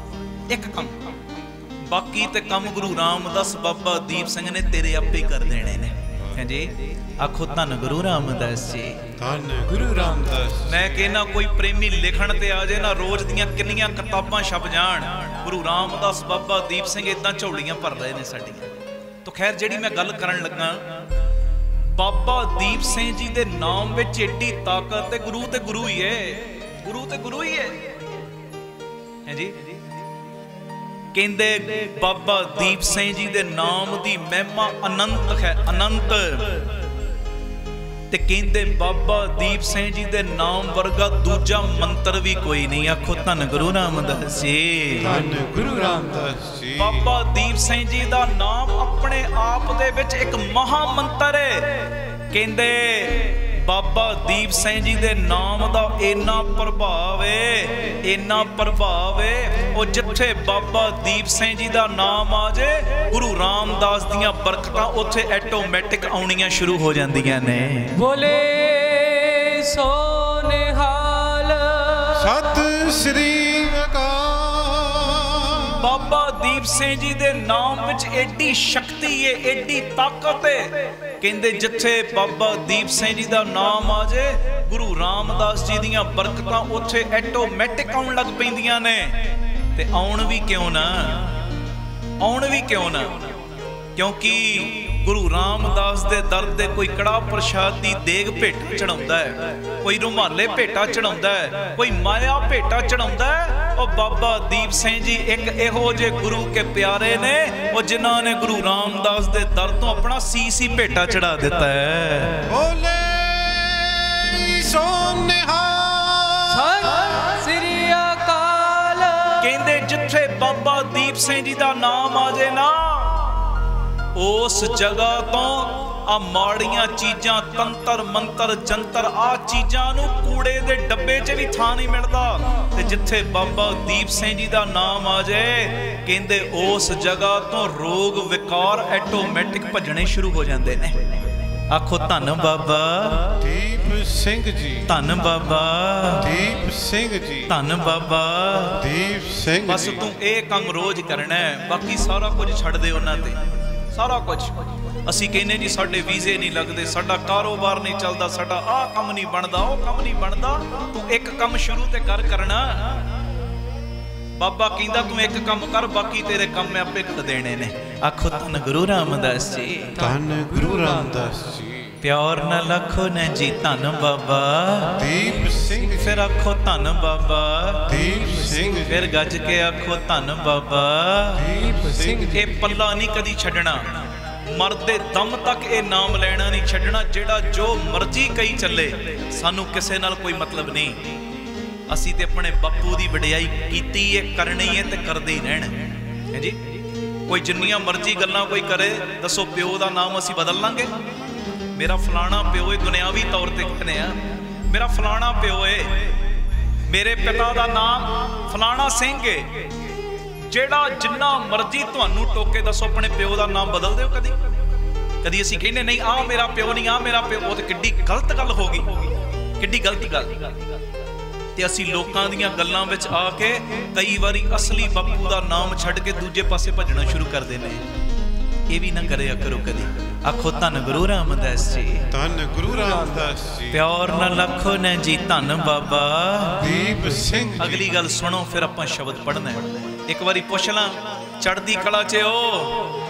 ਇੱਕ ਕੰਮ, ਬਾਕੀ ਤੇ ਕੰਮ ਗੁਰੂ ਰਾਮਦਾਸ ਬਾਬਾ ਦੀਪ ਸਿੰਘ ਨੇ ਤੇਰੇ ਆਪੇ ਕਰ ਦੇਣੇ ਨੇ। ਹਾਂਜੀ, ਆਖੋ ਧੰਨ ਗੁਰੂ ਰਾਮਦਾਸ ਜੀ, ਧੰਨ ਗੁਰੂ ਰਾਮਦਾਸ। ਮੈਂ ਕਹਿੰਦਾ ਕੋਈ ਪ੍ਰੇਮੀ ਲਿਖਣ ਤੇ ਆ ਜੇ ਨਾ, ਰੋਜ਼ ਦੀਆਂ ਕਿੰਨੀਆਂ ਕਿਤਾਬਾਂ ਛਪ ਜਾਣ, ਗੁਰੂ ਰਾਮਦਾਸ ਬਾਬਾ ਦੀਪ ਸਿੰਘ ਇਦਾਂ ਝੋਲੀਆਂ ਭਰ ਰਹੇ ਨੇ ਸਾਡੀਆਂ। ਤਾਂ ਖੈਰ, ਜਿਹੜੀ ਮੈਂ ਗੱਲ ਕਰਨ ਲੱਗਾ, ਬਾਬਾ ਦੀਪ ਸਿੰਘ ਜੀ ਦੇ ਨਾਮ ਵਿੱਚ ਏਡੀ ਤਾਕਤ ਹੈ। ਗੁਰੂ ਤੇ ਗੁਰੂ ਹੀ ਹੈ, ਗੁਰੂ ਤੇ ਗੁਰੂ ਹੀ ਹੈ। ਹਾਂਜੀ, ਕਹਿੰਦੇ ਬਾਬਾ ਦੀਪ ਸਿੰਘ ਜੀ ਦੇ ਨਾਮ ਦੀ ਮਹਿਮਾ ਅਨੰਤ ਹੈ, ਅਨੰਤ। ਤੇ ਕਹਿੰਦੇ ਬਾਬਾ ਦੀਪ ਸਿੰਘ ਜੀ ਦੇ ਨਾਮ ਵਰਗਾ ਦੂਜਾ ਮੰਤਰ ਵੀ ਕੋਈ ਨਹੀਂ। ਆਖੋ ਧੰਨ ਗੁਰੂ ਰਾਮਦਾਸ ਜੀ, ਧੰਨ ਗੁਰੂ ਰਾਮਦਾਸ ਜੀ। ਬਾਬਾ ਦੀਪ ਸਿੰਘ ਜੀ ਦਾ ਨਾਮ ਆਪਣੇ ਆਪ ਦੇ ਵਿੱਚ ਇੱਕ ਮਹਾ ਮੰਤਰ ਹੈ। ਕਹਿੰਦੇ ਬਾਬਾ ਦੀਪ ਸਿੰਘ ਜੀ ਦੇ ਨਾਮ ਦਾ ਇੰਨਾ ਪ੍ਰਭਾਵ ਏ, ਇੰਨਾ ਪ੍ਰਭਾਵ ਏ, ਉਹ ਜਿੱਥੇ ਬਾਬਾ ਦੀਪ ਸਿੰਘ ਜੀ ਦਾ ਨਾਮ ਆ ਜੇ, ਗੁਰੂ ਰਾਮਦਾਸ ਦੀਆਂ ਬਰਕਤਾਂ ਉੱਥੇ ਆਟੋਮੈਟਿਕ ਆਉਣੀਆਂ ਸ਼ੁਰੂ ਹੋ ਜਾਂਦੀਆਂ ਨੇ। ਬੋਲੇ ਸੋ ਨਿਹਾਲ, ਸਤਿ ਸ੍ਰੀ ਅਕਾਲ। ਬਾਬਾ ਦੀਪ ਸਿੰਘ ਜੀ ਦੇ ਨਾਮ ਵਿੱਚ ਏਡੀ ਸ਼ਕਤੀ ਏ, ਏਡੀ ਤਾਕਤ ਏ। ਕਹਿੰਦੇ ਜਿੱਥੇ ਬਾਬਾ ਦੀਪ ਸਿੰਘ ਜੀ ਦਾ ਨਾਮ ਆ ਜੇ, ਗੁਰੂ ਰਾਮਦਾਸ ਜੀ ਦੀਆਂ ਬਰਕਤਾਂ ਉੱਥੇ ਆਟੋਮੈਟਿਕ ਆਉਣ ਲੱਗ ਪੈਂਦੀਆਂ ਨੇ। ਤੇ ਆਉਣ ਵੀ ਕਿਉਂ ਨਾ, ਆਉਣ ਵੀ ਕਿਉਂ ਨਾ, ਕਿਉਂਕਿ ਗੁਰੂ ਰਾਮਦਾਸ ਦੇ ਦਰ ਦੇ ਕੋਈ ਕੜਾ ਪ੍ਰਸ਼ਾਦ ਦੀ ਦੇਗ ਭੇਟਾ ਚੜਾਉਂਦਾ ਹੈ, ਕੋਈ ਰੁਮਾਲੇ ਭੇਟਾ ਚੜਾਉਂਦਾ ਹੈ, ਕੋਈ ਮਾਇਆ ਭੇਟਾ ਚੜਾਉਂਦਾ ਹੈ। ਉਹ ਬਾਬਾ ਦੀਪ ਸਿੰਘ ਜੀ ਇੱਕ ਇਹੋ ਜਿਹੇ ਗੁਰੂ ਕੇ ਪਿਆਰੇ ਨੇ, ਉਹ ਜਿਨ੍ਹਾਂ ਨੇ ਗੁਰੂ ਰਾਮਦਾਸ ਦੇ ਦਰ ਤੋਂ ਆਪਣਾ ਸੀਸ ਹੀ ਭੇਟਾ ਚੜਾ ਦਿੱਤਾ ਹੈ। ਬੋਲੇ ਸੋ ਨਿਹਾਲ ਸਤਿ ਸ੍ਰੀ ਅਕਾਲ। ਕਹਿੰਦੇ ਜਿੱਥੇ ਬਾਬਾ ਦੀਪ ਸਿੰਘ ਜੀ ਦਾ ਨਾਮ ਆ ਜੇ ਨਾ, ਉਸ ਜਗ੍ਹਾ ਤੋਂ ਆ ਮਾੜੀਆਂ ਚੀਜ਼ਾਂ, ਤੰਤਰ ਮੰਤਰ ਜੰਤਰ, ਆ ਚੀਜ਼ਾਂ ਨੂੰ ਕੂੜੇ ਦੇ ਡੱਬੇ 'ਚ ਵੀ ਥਾਂ ਨਹੀਂ ਮਿਲਦਾ। ਤੇ ਜਿੱਥੇ ਬਾਬਾ ਦੀਪ ਸਿੰਘ ਜੀ ਦਾ ਨਾਮ ਆ ਜਾਏ, ਕਹਿੰਦੇ ਉਸ ਜਗ੍ਹਾ ਤੋਂ ਰੋਗ ਵਿਕਾਰ ਆਟੋਮੈਟਿਕ ਭੱਜਣੇ ਸ਼ੁਰੂ ਹੋ ਜਾਂਦੇ ਨੇ। ਆਖੋ ਧੰਨ ਬਾਬਾ ਦੀਪ ਸਿੰਘ ਜੀ, ਧੰਨ ਬਾਬਾ ਦੀਪ ਸਿੰਘ ਜੀ, ਧੰਨ ਬਾਬਾ ਦੀਪ ਸਿੰਘ। ਬਸ ਤੂੰ ਇਹ ਕੰਮ ਰੋਜ਼ ਕਰਨਾ ਹੈ, ਬਾਕੀ ਸਾਰਾ ਕੁਝ ਛੱਡ ਦੇ ਉਹਨਾਂ ਤੇ, ਸਾਰਾ ਕੁਝ। ਅਸੀਂ ਕਹਿੰਦੇ ਜੀ ਸਾਡੇ ਵੀਜ਼ੇ ਨਹੀਂ ਲੱਗਦੇ, ਸਾਡਾ ਕਾਰੋਬਾਰ ਨਹੀਂ ਚੱਲਦਾ, ਸਾਡਾ ਆਹ ਕੰਮ ਨਹੀਂ ਬਣਦਾ, ਉਹ ਕੰਮ ਨਹੀਂ ਬਣਦਾ। ਤੂੰ ਇੱਕ ਕੰਮ ਸ਼ੁਰੂ ਤੇ ਕਰਨਾ। ਬਾਬਾ ਕਹਿੰਦਾ ਤੂੰ ਇੱਕ ਕੰਮ ਕਰ, ਬਾਕੀ ਤੇਰੇ ਕੰਮ ਮੈਂ ਆਪੇ ਕਰ ਦੇਣੇ ਨੇ। ਆਖੋ ਧੰਨ ਗੁਰੂ ਰਾਮਦਾਸ ਜੀ, ਧੰਨ ਗੁਰੂ ਰਾਮਦਾਸ ਜੀ। ਪਿਆਰ ਨਾਲ ਆਖੋ ਨਾ ਜੀ ਧੰਨ ਬਾਬਾ ਦੀਪ ਸਿੰਘ ਜੀ, ਫਿਰ ਆਖੋ ਧੰਨ ਬਾਬਾ ਦੀਪ ਸਿੰਘ ਜੀ, ਫਿਰ ਗੱਜ ਕੇ ਆਖੋ ਧੰਨ ਬਾਬਾ ਦੀਪ ਸਿੰਘ ਜੀ। ਇਹ ਪੱਲਾ ਨਹੀਂ ਕਦੀ ਛੱਡਣਾ, ਮਰਦੇ ਦਮ ਤੱਕ ਇਹ ਨਾਮ ਲੈਣਾ ਨਹੀਂ ਛੱਡਣਾ। ਜਿਹੜਾ ਜੋ ਮਰਜ਼ੀ ਕਹੀ ਚੱਲੇ, ਸਾਨੂੰ ਕਿਸੇ ਨਾਲ ਕੋਈ ਮਤਲਬ ਨਹੀਂ। ਅਸੀਂ ਤੇ ਆਪਣੇ ਬਾਪੂ ਦੀ ਵਡਿਆਈ ਕੀਤੀ ਹੈ, ਕਰਨੀ ਹੈ ਤੇ ਕਰਦੇ ਹੀ ਰਹਿਣਾ ਹੈ ਜੀ। ਕੋਈ ਜਿੰਨੀਆਂ ਮਰਜ਼ੀ ਗੱਲਾਂ ਕੋਈ ਕਰੇ, ਦੱਸੋ ਪਿਓ ਦਾ ਨਾਮ ਅਸੀਂ ਬਦਲ ਲਾਂਗੇ? ਮੇਰਾ ਫਲਾਣਾ ਪਿਓ ਏ, ਦੁਨਿਆਵੀ ਤੌਰ ਤੇ ਕਹਿੰਦੇ ਆ ਮੇਰਾ ਫਲਾਣਾ ਪਿਓ ਏ, ਮੇਰੇ ਪਿਤਾ ਦਾ ਨਾਮ ਫਲਾਣਾ ਸਿੰਘ ਏ। ਜਿਹੜਾ ਜਿੰਨਾ ਮਰਜ਼ੀ ਤੁਹਾਨੂੰ ਟੋਕੇ, ਦੱਸੋ ਆਪਣੇ ਪਿਓ ਦਾ ਨਾਮ ਬਦਲ ਦਿਓ ਕਦੀ? ਕਦੀ ਅਸੀਂ ਕਹਿੰਦੇ ਨਹੀਂ ਆਹ ਮੇਰਾ ਪਿਓ ਨਹੀਂ, ਆਹ ਮੇਰਾ ਪਿਓ। ਉਹ ਤੇ ਕਿੱਡੀ ਗਲਤ ਗੱਲ ਹੋ ਗਈ, ਕਿੱਡੀ ਗਲਤ ਗੱਲ। ਤੇ ਅਸੀਂ ਲੋਕਾਂ ਦੀਆਂ ਗੱਲਾਂ ਵਿੱਚ ਆ ਕੇ ਕਈ ਵਾਰੀ ਅਸਲੀ ਬਾਪੂ ਦਾ ਨਾਮ ਛੱਡ ਕੇ ਦੂਜੇ ਪਾਸੇ ਭੱਜਣਾ ਸ਼ੁਰੂ ਕਰਦੇ ਨੇ। ਇਹ ਵੀ ਨਾ ਕਰਿਆ ਕਰੋ ਕਦੀ। ਆਖੋ ਧੰਨ ਗੁਰੂ ਰਾਮਦਾਸ ਜੀ, ਧੰਨ ਗੁਰੂ ਰਾਮਦਾਸ ਜੀ। ਪਿਆਰ ਨਾਲ ਆਖੋ ਨਾ ਜੀ ਧੰਨ ਬਾਬਾ ਦੀਪ ਸਿੰਘ ਜੀ। ਅਗਲੀ ਗੱਲ ਸੁਣੋ, ਫਿਰ ਆਪਾਂ ਸ਼ਬਦ ਪੜ੍ਹਨਾ। ਇੱਕ ਵਾਰੀ ਪੁੱਛ ਲਾਂ, ਚੜ੍ਹਦੀ ਕਲਾ 'ਚ ਓ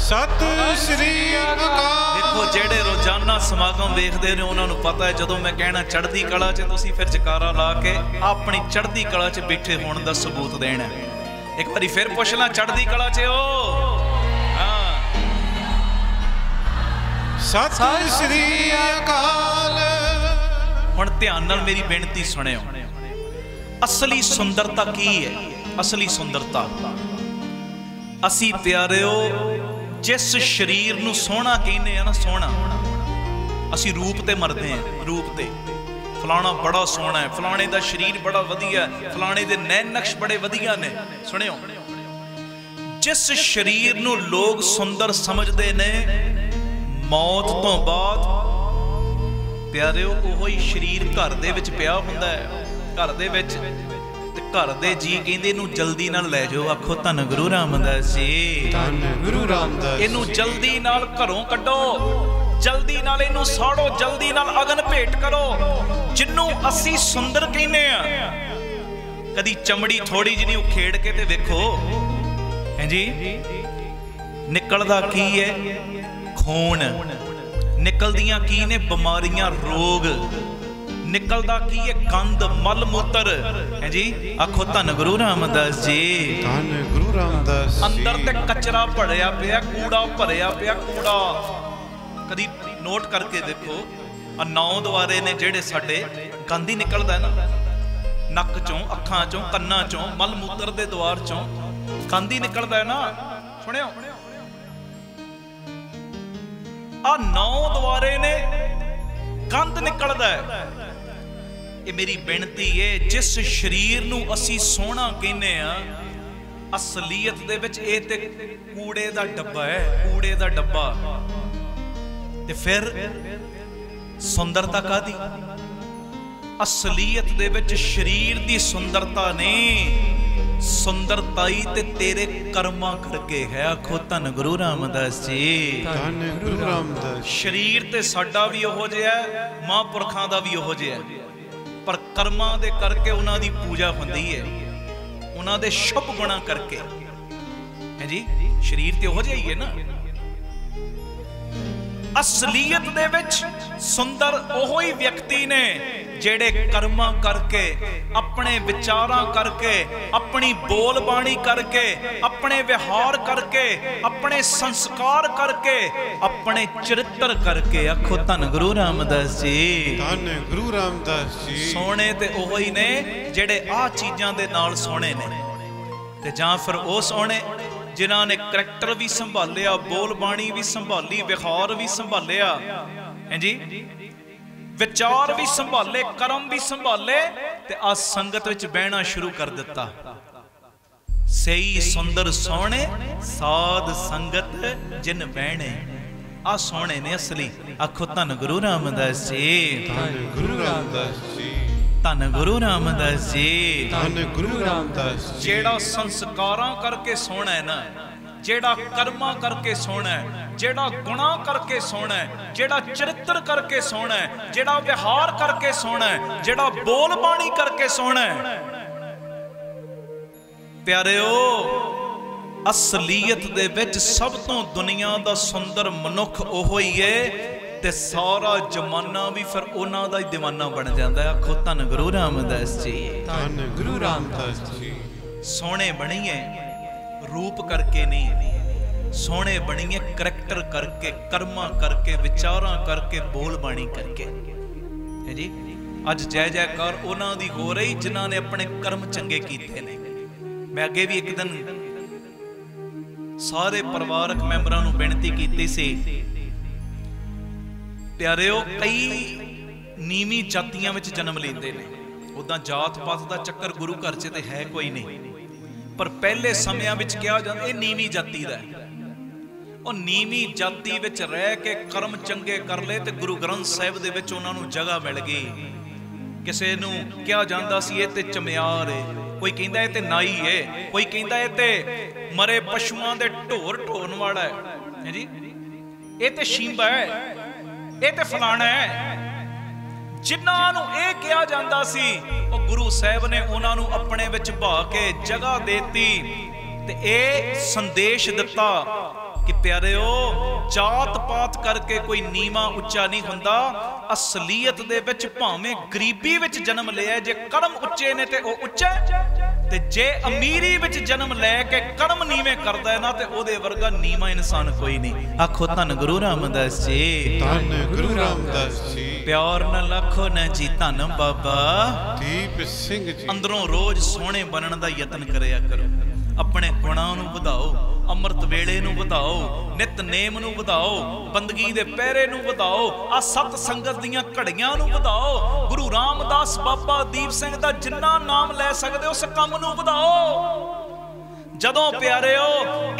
ਸਤਿ ਸ੍ਰੀ ਅਕਾਲ। ਦੇਖੋ ਜਿਹੜੇ ਰੋਜ਼ਾਨਾ ਸਮਾਗਮ ਵੇਖਦੇ ਨੇ ਉਹਨਾਂ ਨੂੰ ਪਤਾ ਹੈ, ਜਦੋਂ ਮੈਂ ਕਹਿਣਾ ਚੜ੍ਹਦੀ ਕਲਾ 'ਚ, ਤੁਸੀਂ ਫਿਰ ਜਕਾਰਾ ਲਾ ਕੇ ਆਪਣੀ ਚੜ੍ਹਦੀ ਕਲਾ 'ਚ ਬੈਠੇ ਹੋਣ ਦਾ ਸਬੂਤ ਦੇਣਾ। ਇੱਕ ਵਾਰੀ ਫਿਰ ਪੁੱਛ ਲਾਂ, ਚੜ੍ਹਦੀ ਕਲਾ 'ਚ ਓ ਹਾਂ। ਸਤਿ ਸ੍ਰੀ ਅਕਾਲ। ਹੁਣ ਧਿਆਨ ਨਾਲ ਮੇਰੀ ਬੇਨਤੀ ਸੁਣਿਓ। ਅਸਲੀ ਸੁੰਦਰਤਾ ਕੀ ਹੈ? ਅਸਲੀ ਸੁੰਦਰਤਾ, ਅਸੀਂ ਪਿਆਰਿਓ ਜਿਸ ਸਰੀਰ ਨੂੰ ਸੋਹਣਾ ਕਹਿੰਦੇ ਆ ਨਾ, ਸੋਹਣਾ, ਅਸੀਂ ਰੂਪ ਤੇ ਮਰਦੇ ਆ। ਰੂਪ ਤੇ ਫਲਾਣਾ ਬੜਾ ਸੋਹਣਾ ਹੈ, ਫਲਾਣੇ ਦਾ ਸਰੀਰ ਬੜਾ ਵਧੀਆ, ਫਲਾਣੇ ਦੇ ਨੈਣ ਨਕਸ਼ ਬੜੇ ਵਧੀਆ ਨੇ। ਸੁਣਿਓ, ਜਿਸ ਸਰੀਰ ਨੂੰ ਲੋਕ ਸੁੰਦਰ ਸਮਝਦੇ ਨੇ, ਮੌਤ ਤੋਂ ਬਾਅਦ ਪਿਆਰਿਓ ਉਹੋ ਹੀ ਸਰੀਰ ਘਰ ਦੇ ਵਿੱਚ ਪਿਆ ਹੁੰਦਾ ਹੈ, ਘਰ ਦੇ ਵਿੱਚ। ਤੇ ਘਰ ਦੇ ਜੀ ਕਹਿੰਦੇ ਇਹਨੂੰ ਜਲਦੀ ਨਾਲ ਲੈ ਜਾਓ। ਆਖੋ ਧੰਨ ਗੁਰੂ ਰਾਮਦਾਸ ਜੀ, ਧੰਨ ਗੁਰੂ ਰਾਮਦਾਸ। ਇਹਨੂੰ ਜਲਦੀ ਨਾਲ ਘਰੋਂ ਕੱਢੋ, ਜਲਦੀ ਨਾਲ ਇਹਨੂੰ ਸਾੜੋ, ਜਲਦੀ ਨਾਲ ਅਗਨ ਭੇਟ ਕਰੋ। ਜਿਹਨੂੰ ਅਸੀਂ ਸੁੰਦਰ ਕਹਿੰਦੇ ਆ, ਕਦੀ ਚਮੜੀ ਥੋੜੀ ਜਿਹੀ ਉਖੇੜ ਕੇ ਤੇ ਵੇਖੋ ਹਾਂਜੀ, ਨਿਕਲਦਾ ਕੀ ਹੈ? ਖੂਨ। ਨਿਕਲਦੀਆਂ ਕੀ ਨੇ? ਬਿਮਾਰੀਆਂ, ਰੋਗ। ਨਿਕਲਦਾ ਕੀ ਹੈ? ਗੰਦ, ਮਲ ਮੂਤਰ ਹੈ ਜੀ। ਆਖੋ ਧੰਨ ਗੁਰੂ ਰਾਮਦਾਸ ਜੀ, ਧੰਨ ਗੁਰੂ ਰਾਮਦਾਸ ਜੀ। ਅੰਦਰ ਤੇ ਕਚਰਾ ਭਰਿਆ ਪਿਆ, ਕੂੜਾ ਭਰਿਆ ਪਿਆ, ਕੂੜਾ। ਕਦੀ ਨੋਟ ਕਰਕੇ ਦੇਖੋ, ਆ 9 ਦੁਆਰੇ ਨੇ ਜਿਹੜੇ ਸਾਡੇ, ਗੰਦ ਹੀ ਨਿਕਲਦਾ ਨਾ ਨੱਕ ਚੋਂ, ਅੱਖਾਂ ਚੋਂ, ਕੰਨਾਂ ਚੋਂ, ਮਲ ਮੂਤਰ ਦੇ ਦੁਆਰ ਚੋਂ ਗੰਦ ਹੀ ਨਿਕਲਦਾ ਹੈ ਨਾ। ਸੁਣਿਓ, ਆ 9 ਦੁਆਰੇ ਨੇ, ਗੰਦ ਨਿਕਲਦਾ ਹੈ। ਇਹ ਮੇਰੀ ਬੇਨਤੀ ਹੈ, ਜਿਸ ਸਰੀਰ ਨੂੰ ਅਸੀਂ ਸੋਹਣਾ ਕਹਿੰਦੇ ਆ, ਅਸਲੀਅਤ ਦੇ ਵਿੱਚ ਇਹ ਤੇ ਕੂੜੇ ਦਾ ਡੱਬਾ ਹੈ, ਕੂੜੇ ਦਾ ਡੱਬਾ। ਤੇ ਫਿਰ ਸੁੰਦਰਤਾ ਕਾਦੀ? ਅਸਲੀਅਤ ਦੇ ਵਿੱਚ ਸਰੀਰ ਦੀ ਸੁੰਦਰਤਾ ਨਹੀਂ, ਸੁੰਦਰਤਾਈ ਤੇ ਤੇਰੇ ਕਰਮਾਂ ਕਰਕੇ ਹੈ। ਆਖੋ ਧੰਨ ਗੁਰੂ ਰਾਮਦਾਸ ਜੀ, ਧੰਨ ਗੁਰੂ ਰਾਮਦਾਸ। ਸਰੀਰ ਤੇ ਸਾਡਾ ਵੀ ਉਹੋ ਜਿਹਾ, ਮਹਾਂਪੁਰਖਾਂ ਦਾ ਵੀ ਉਹੋ ਜਿਹਾ, ਪਰ ਕਰਮਾਂ ਦੇ ਕਰਕੇ ਉਹਨਾਂ ਦੀ ਪੂਜਾ ਹੁੰਦੀ ਹੈ, ਉਹਨਾਂ ਦੇ ਸ਼ੁਭ ਗੁਣਾਂ ਕਰਕੇ ਹੈ ਜੀ। ਸਰੀਰ ਤੇ ਉਹੋ ਜਿਹਾ ਹੀ ਹੈ ਨਾ। ਅਸਲੀਅਤ ਦੇ ਵਿੱਚ ਸੁੰਦਰ ਉਹੋ ਹੀ ਵਿਅਕਤੀ ਨੇ ਜਿਹੜੇ ਕਰਮਾਂ ਕਰਕੇ, ਆਪਣੇ ਵਿਚਾਰਾਂ ਕਰਕੇ, ਆਪਣੀ ਬੋਲ ਬਾਣੀ ਕਰਕੇ, ਆਪਣੇ ਵਿਹਾਰ ਕਰਕੇ, ਆਪਣੇ ਸੰਸਕਾਰ ਕਰਕੇ, ਆਪਣੇ ਚਰਿੱਤਰ ਕਰਕੇ। ਆਖੋ ਧੰਨ ਗੁਰੂ ਰਾਮਦਾਸ ਜੀ, ਧੰਨ ਗੁਰੂ ਰਾਮਦਾਸ ਜੀ। ਸੋਹਣੇ ਤੇ ਉਹੋ ਹੀ ਨੇ ਜਿਹੜੇ ਆਹ ਚੀਜ਼ਾਂ ਦੇ ਨਾਲ ਸੋਹਣੇ ਨੇ, ਤੇ ਜਾਂ ਫਿਰ ਉਹ ਸੋਹਣੇ ਜਿਨ੍ਹਾਂ ਨੇ ਕਰੈਕਟਰ ਵੀ ਸੰਭਾਲਿਆ, ਬੋਲ ਬਾਣੀ ਵੀ ਸੰਭਾਲੀ, ਵਿਹਾਰ ਵੀ ਸੰਭਾਲਿਆ, ਹਾਂਜੀ, ਵਿਚਾਰ ਵੀ ਸੰਭਾਲੇ, ਕਰਮ ਵੀ ਸੰਭਾਲੇ, ਤੇ ਆ ਸੰਗਤ ਵਿੱਚ ਬਹਿਣਾ ਸ਼ੁਰੂ ਕਰ ਦਿੱਤਾ। ਸਹੀ ਸੁੰਦਰ ਸੋਹਣੇ ਸਾਧ ਸੰਗਤ ਜਿਨ ਬਹਿਣੇ। ਆ ਸੋਹਣੇ ਨੇ ਅਸਲੀ। ਆਖੋ ਧੰਨ ਗੁਰੂ ਰਾਮਦਾਸ ਜੀ, ਧੰਨ ਗੁਰੂ ਰਾਮਦਾਸ ਜੀ, ਧੰਨ ਗੁਰੂ ਰਾਮਦਾਸ ਜੀ, ਧੰਨ ਗੁਰੂ ਰਾਮਦਾਸ ਜੀ। ਜਿਹੜਾ ਸੰਸਕਾਰਾਂ ਕਰਕੇ ਸੋਹਣਾ ਹੈ ਨਾ, ਜਿਹੜਾ ਕਰਮਾਂ ਕਰਕੇ ਸੋਹਣਾ ਹੈ, ਜਿਹੜਾ ਗੁਨਾਹ ਕਰਕੇ ਸੋਹਣਾ ਹੈ, ਜਿਹੜਾ ਚਰਿੱਤਰ ਕਰਕੇ ਸੋਹਣਾ ਹੈ, ਜਿਹੜਾ ਵਿਹਾਰ ਕਰਕੇ ਸੋਹਣਾ ਹੈ, ਜਿਹੜਾ ਬੋਲ ਬਾਣੀ ਕਰਕੇ ਸੋਹਣਾ ਹੈ, ਪਿਆਰਿਓ, ਅਸਲੀਅਤ ਦੇ ਵਿੱਚ ਸਭ ਤੋਂ ਦੁਨੀਆ ਦਾ ਸੁੰਦਰ ਮਨੁੱਖ ਉਹੋ ਹੀ ਹੈ, ਤੇ ਸਾਰਾ ਜ਼ਮਾਨਾ ਵੀ ਫਿਰ ਉਹਨਾਂ ਦਾ ਹੀ دیਵਾਨਾ ਬਣ ਜਾਂਦਾ ਹੈ। ਆਖੋ ਧੰਨ ਗੁਰੂ ਰਾਮਦਾਸ ਜੀ, ਧੰਨ ਗੁਰੂ ਰਾਮਦਾਸ ਜੀ। ਸੋਹਣੇ ਬਣੀਏ ਰੂਪ ਕਰਕੇ ਨਹੀਂ, ਸੋਹਣੇ ਬਣੀਏ ਕਰੈਕਟਰ ਕਰਕੇ, ਕਰਮਾਂ ਕਰਕੇ, ਵਿਚਾਰਾਂ ਕਰਕੇ, ਬੋਲ ਬਾਣੀ ਕਰਕੇ, ਹੈ ਜੀ। ਅੱਜ ਜੈ ਜੈਕਾਰ ਉਹਨਾਂ ਦੀ ਹੋ ਰਹੀ ਜਿਨ੍ਹਾਂ ਨੇ ਆਪਣੇ ਕਰਮ ਚੰਗੇ ਕੀਤੇ ਨੇ। ਮੈਂ ਅੱਗੇ ਵੀ ਇੱਕ ਦਿਨ ਸਾਰੇ ਪਰਿਵਾਰਕ ਮੈਂਬਰਾਂ ਨੂੰ ਬੇਨਤੀ ਕੀਤੀ ਸੀ, ਪਿਆਰਿਓ, ਕਈ ਨੀਵੀਂ ਜਾਤੀਆਂ ਵਿੱਚ ਜਨਮ ਲੈਂਦੇ ਨੇ। ਉਦਾਂ ਜਾਤ ਪਾਤ ਦਾ ਚੱਕਰ ਗੁਰੂ ਘਰ 'ਚ ਤੇ ਹੈ ਕੋਈ ਨਹੀਂ, ਪਰ ਪਹਿਲੇ ਸਮਿਆਂ ਵਿੱਚ ਕਿਹਾ ਜਾਂਦਾ ਇਹ ਨੀਵੀਂ ਜਾਤੀ ਦਾ ਹੈ। ਉਹ ਨੀਵੀਂ ਜਾਤੀ ਵਿੱਚ ਰਹਿ ਕੇ ਕਰਮ ਚੰਗੇ ਕਰ ਲਏ ਤੇ ਗੁਰੂ ਗ੍ਰੰਥ ਸਾਹਿਬ ਦੇ ਵਿੱਚ ਉਹਨਾਂ ਨੂੰ ਜਗ੍ਹਾ ਮਿਲ ਗਈ। ਕਿਸੇ ਨੂੰ ਕਿਹਾ ਜਾਂਦਾ ਸੀ ਇਹ ਤੇ ਚਮਿਆਰ ਏ, ਕੋਈ ਕਹਿੰਦਾ ਇਹ ਤੇ ਨਾਈ ਏ, ਕੋਈ ਕਹਿੰਦਾ ਇਹ ਤੇ ਮਰੇ ਪਸ਼ੂਆਂ ਦੇ ਢੋਰ ਢੋਣ ਵਾਲਾ ਹੈ ਜੀ, ਇਹ ਤੇ ਸ਼ੀਂਬਾ ਹੈ, ਇਹ ਤੇ ਫਲਾਣਾ ਹੈ। ਜਿਨ੍ਹਾਂ ਨੂੰ ਇਹ ਕਿਹਾ ਜਾਂਦਾ ਸੀ, ਉਹ ਗੁਰੂ ਸਾਹਿਬ ਨੇ ਉਹਨਾਂ ਨੂੰ ਆਪਣੇ ਵਿੱਚ ਭਾ ਕੇ ਜਗ੍ਹਾ ਦੇਤੀ ਤੇ ਇਹ ਸੰਦੇਸ਼ ਦਿੱਤਾ ਕਿ ਪਿਆਰਿਓ, ਜਾਤ ਪਾਤ ਕਰਕੇ ਕੋਈ ਨੀਵਾਂ ਉੱਚਾ ਨਹੀਂ ਹੁੰਦਾ। ਅਸਲੀਅਤ ਦੇ ਵਿੱਚ ਭਾਵੇਂ ਗਰੀਬੀ ਵਿੱਚ ਜਨਮ ਲਿਆ, ਜੇ ਕਰਮ ਉੱਚੇ ਨੇ ਤੇ ਉਹ ਉੱਚਾ, ਤੇ ਜੇ ਅਮੀਰੀ ਵਿੱਚ ਜਨਮ ਲੈ ਕੇ ਕਰਮ ਨੀਵੇਂ ਕਰਦਾ ਹੈ ਨਾ, ਤੇ ਉਹਦੇ ਵਰਗਾ ਨੀਵਾਂ ਇਨਸਾਨ ਕੋਈ ਨਹੀਂ। ਆਖੋ ਧੰਨ ਗੁਰੂ ਰਾਮਦਾਸ ਜੀ, ਧੰਨ ਗੁਰੂ ਰਾਮਦਾਸ ਜੀ। ਪਿਆਰ ਨਾਲ ਆਖੋ ਨਾ ਜੀ, ਧੰਨ ਬਾਬਾ ਦੀਪ ਸਿੰਘ ਜੀ। ਅੰਦਰੋਂ ਰੋਜ਼ ਸੋਹਣੇ ਬਣਨ ਦਾ ਯਤਨ ਕਰਿਆ ਕਰੋ, ਆਪਣੇ ਗੁਣਾਂ ਨੂੰ ਵਧਾਓ, ਅੰਮ੍ਰਿਤ ਵੇਲੇ ਨੂੰ ਵਧਾਓ, ਨਿਤਨੇਮ ਨੂੰ ਵਧਾਓ, ਬੰਦਗੀ ਦੇ ਪਹਿਰੇ ਨੂੰ ਵਧਾਓ, ਆ ਸਤ ਸੰਗਤ ਦੀਆਂ ਘੜੀਆਂ ਨੂੰ ਵਧਾਓ। ਗੁਰੂ ਰਾਮਦਾਸ ਬਾਬਾ ਦੀਪ ਸਿੰਘ ਦਾ ਜਿੰਨਾ ਨਾਮ ਲੈ ਸਕਦੇ ਉਸ ਕੰਮ ਨੂੰ ਵਧਾਓ। ਜਦੋਂ ਪਿਆਰਿਓ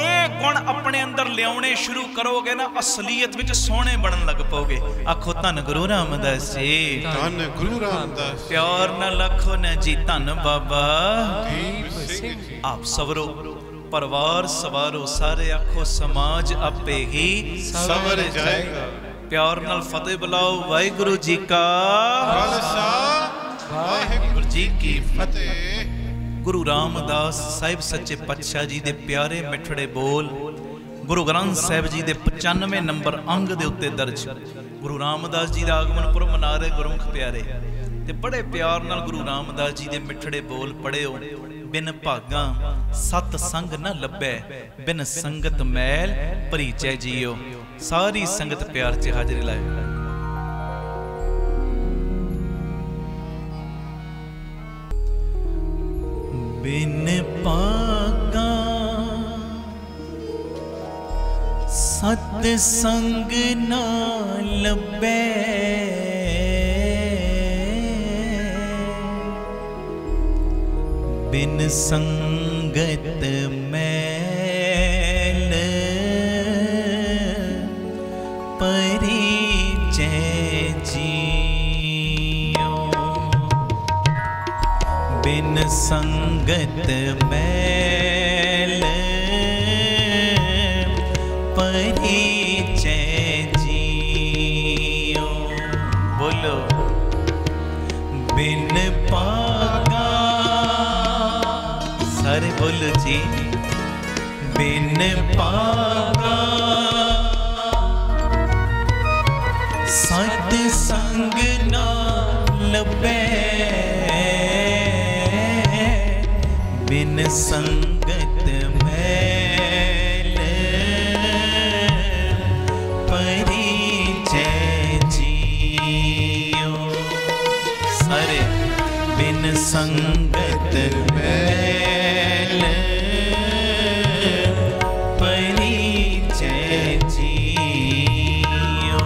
ਇਹ ਗੁਣ ਆਪਣੇ ਅੰਦਰ ਲਿਆਉਣੇ ਸ਼ੁਰੂ ਕਰੋਗੇ ਨਾ, ਅਸਲੀਅਤ ਵਿੱਚ ਸੋਹਣੇ ਬਣਨ ਲੱਗ ਪਓਗੇ। ਆਖੋ ਧੰਨ ਗੁਰੂ ਰਾਮਦਾਸ ਜੀ, ਧੰਨ ਗੁਰੂ ਰਾਮਦਾਸ। ਪਿਆਰ ਨਾਲ ਆਖੋ ਨਾ ਜੀ, ਧੰਨ ਬਾਬਾ ਦੀਪ ਸਿੰਘ ਜੀ। ਆਪ ਸਵਰੋ, ਪਰਿਵਾਰ ਸਵਾਰੋ, ਸਾਰੇ ਆਖੋ ਸਮਾਜ ਆਪੇ ਹੀ ਸਵਰ ਜਾਏਗਾ। ਪਿਆਰ ਨਾਲ ਫਤਿਹ ਬੁਲਾਓ। ਵਾਹਿਗੁਰੂ ਜੀ ਕਾ ਖਾਲਸਾ, ਵਾਹਿਗੁਰੂ ਜੀ ਕੀ ਫਤਿਹ। ਗੁਰੂ ਰਾਮਦਾਸ ਸਾਹਿਬ ਸੱਚੇ ਪਾਤਸ਼ਾਹ ਜੀ ਦੇ ਪਿਆਰੇ ਮਿੱਠੜੇ ਬੋਲ ਗੁਰੂ ਗ੍ਰੰਥ ਸਾਹਿਬ ਜੀ ਦੇ 95 ਨੰਬਰ ਅੰਗ ਦੇ ਉੱਤੇ ਦਰਜ। ਗੁਰੂ ਰਾਮਦਾਸ ਜੀ ਦਾ ਆਗਮਨ ਪੁਰਬ ਮਨਾ ਰਹੇ ਗੁਰਮੁਖ ਪਿਆਰੇ, ਤੇ ਬੜੇ ਪਿਆਰ ਨਾਲ ਗੁਰੂ ਰਾਮਦਾਸ ਜੀ ਦੇ ਮਿੱਠੜੇ ਬੋਲ ਪੜਿਓ। ਬਿਨ ਭਾਗਾਂ ਸਤ ਸੰਗ ਨਾ ਲੱਭੈ, ਬਿਨ ਸੰਗਤ ਮੈਲ ਭਰੀਚੈ ਜੀਓ। ਸਾਰੀ ਸੰਗਤ ਪਿਆਰ 'ਚ ਹਾਜ਼ਰੀ ਲਾਏ। ਬਿਨ ਭਾਗਾਂ ਸਤ ਸੰਗ ਨਾ ਲੱਭੈ, ਬਿਨ ਸੰਗਤ ਮੈਲ ਪਰੀਚੈ ਜੀਓ। ਬਿਨ ਸੰਗਤ ਮੈਲ ਪਰੀਚੈ ਜੀਓ। ਬੋਲੋ, ਬਿਨ ਭਾਗਾਂ, ਸਾਰੇ ਬੋਲੋ ਜੀ, बिन पागा सत संग ना लभै बिन संगत मैल परिचय जियो सारे बिन संगत मैल परिचय जियो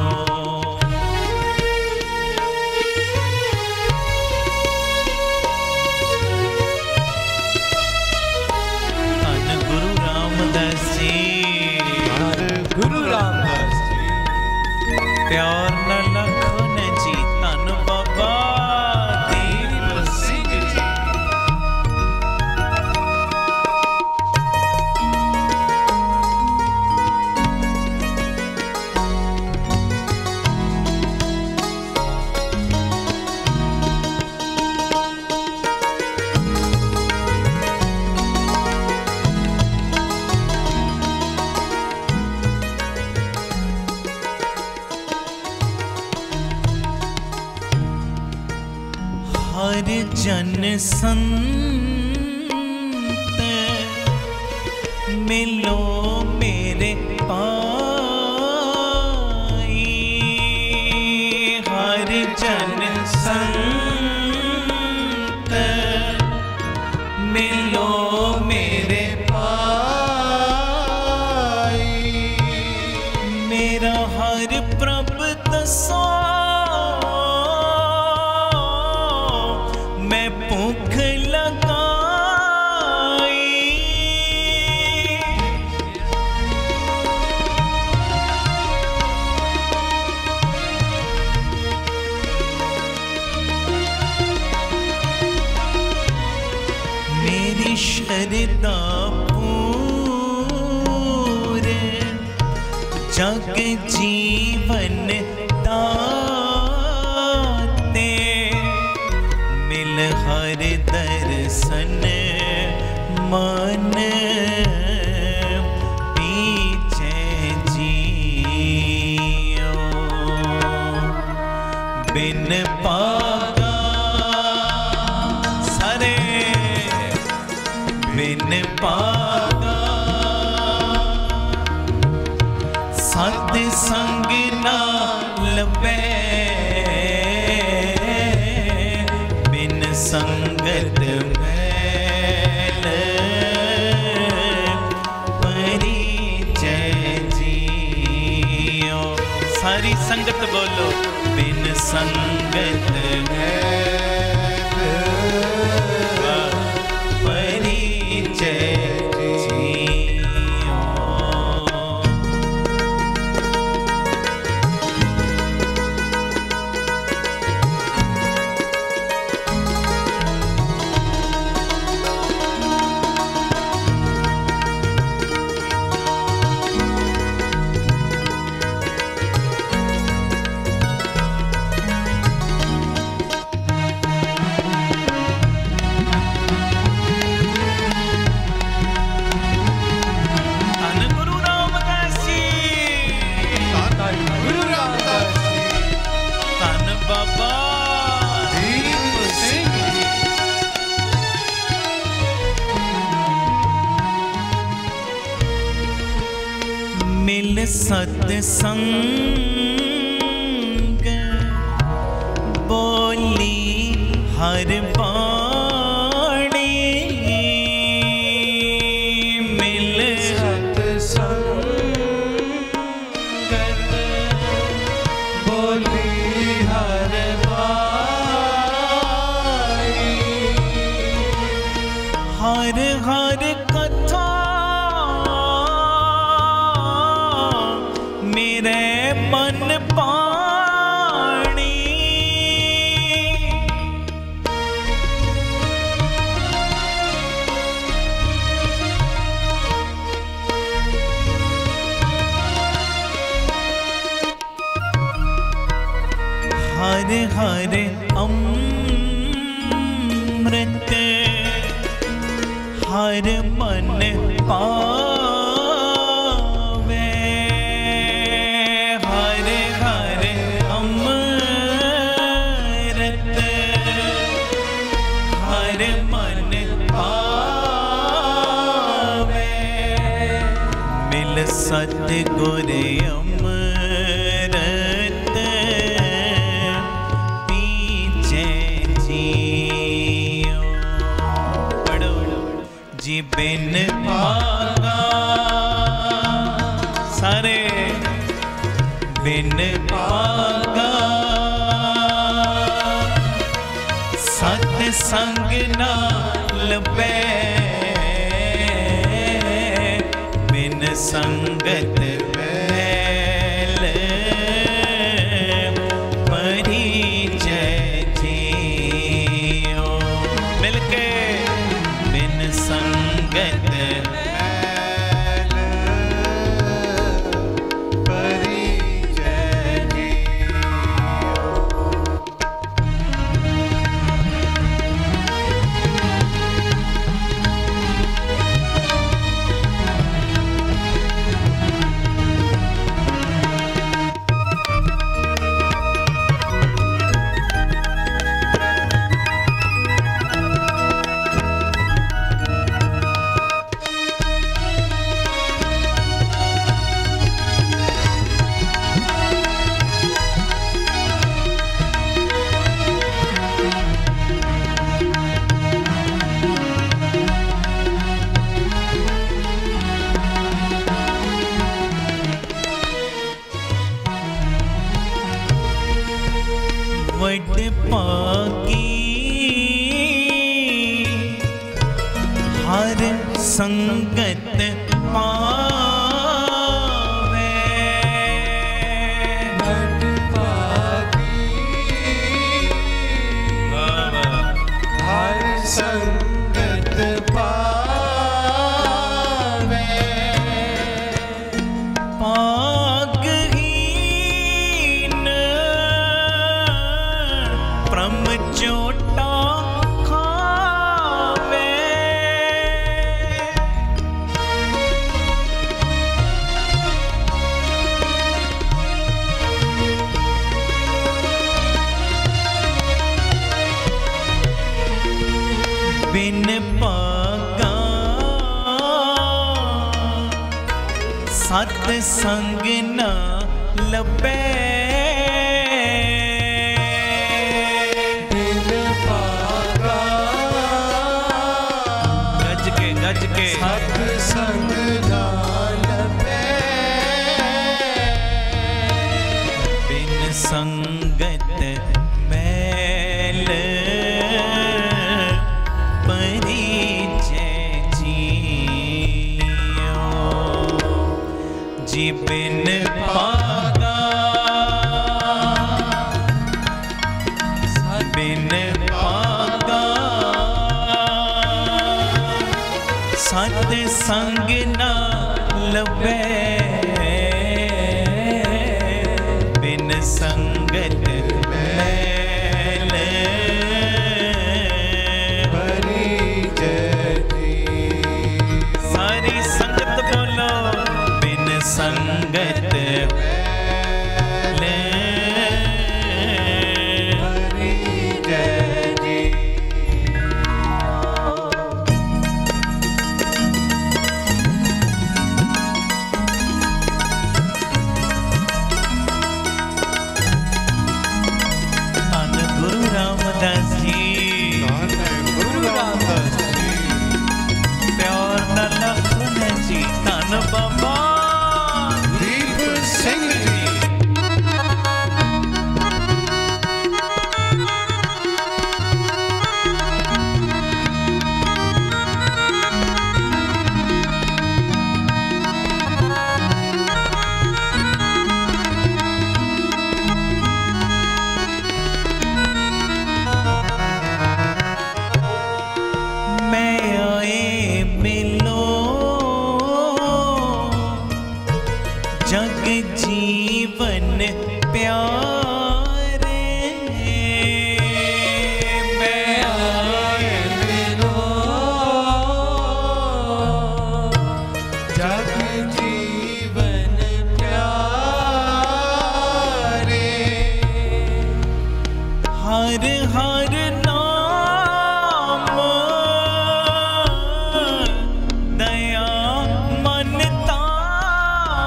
धन गुरु रामदास जी गुरु रामदास जी प्यार न लखन जी धन बाबा दीप सिंह जी हर जन संत मिलो मेरे पाई हर जन संत मिलो मेरे पाई मेरा हर प्रभ दसो मैं भूख लगाई मेरी शरदा पूरे जग जीवन दाते मिल हर दर्शन मन पीछे जियो बिन पागा सारे बिन पागा सत संग ना लभै बिन संगत मैल परिचय जियो सारी संगत बोलो बिन संगत मैल परिचय जियो मिल सत्संग बोली हर बाणी मिल सत्संग बोली हर बाणी हर हर कथा मेरे मन पानी हर हर अमृत हर मन पानी सतगुर अमृत पीछे जियो। पढ़ो जी बिन भागा सारे बिन भागा सत संग नाल पै बिन संगत बैल परिचय जियो। मिलके बिन संगत बैल परिचय जियो। वड पागी हर संगत पावे। वड पागी हर संगत पावे। चोटा खावे बिन पागा सत संग न लबे। सत्संग नाल पै बिन संगत मैल परिचय जियो। जी बिन पागा बिन पागा सत संग ना लबे बिन संगत मैल परिचय जियो। सारी संगत बोलो बिन संगत जग जीवन प्यारे मैं आए मिलो। जग जीवन प्यारे हर हर नाम दया मन तारे।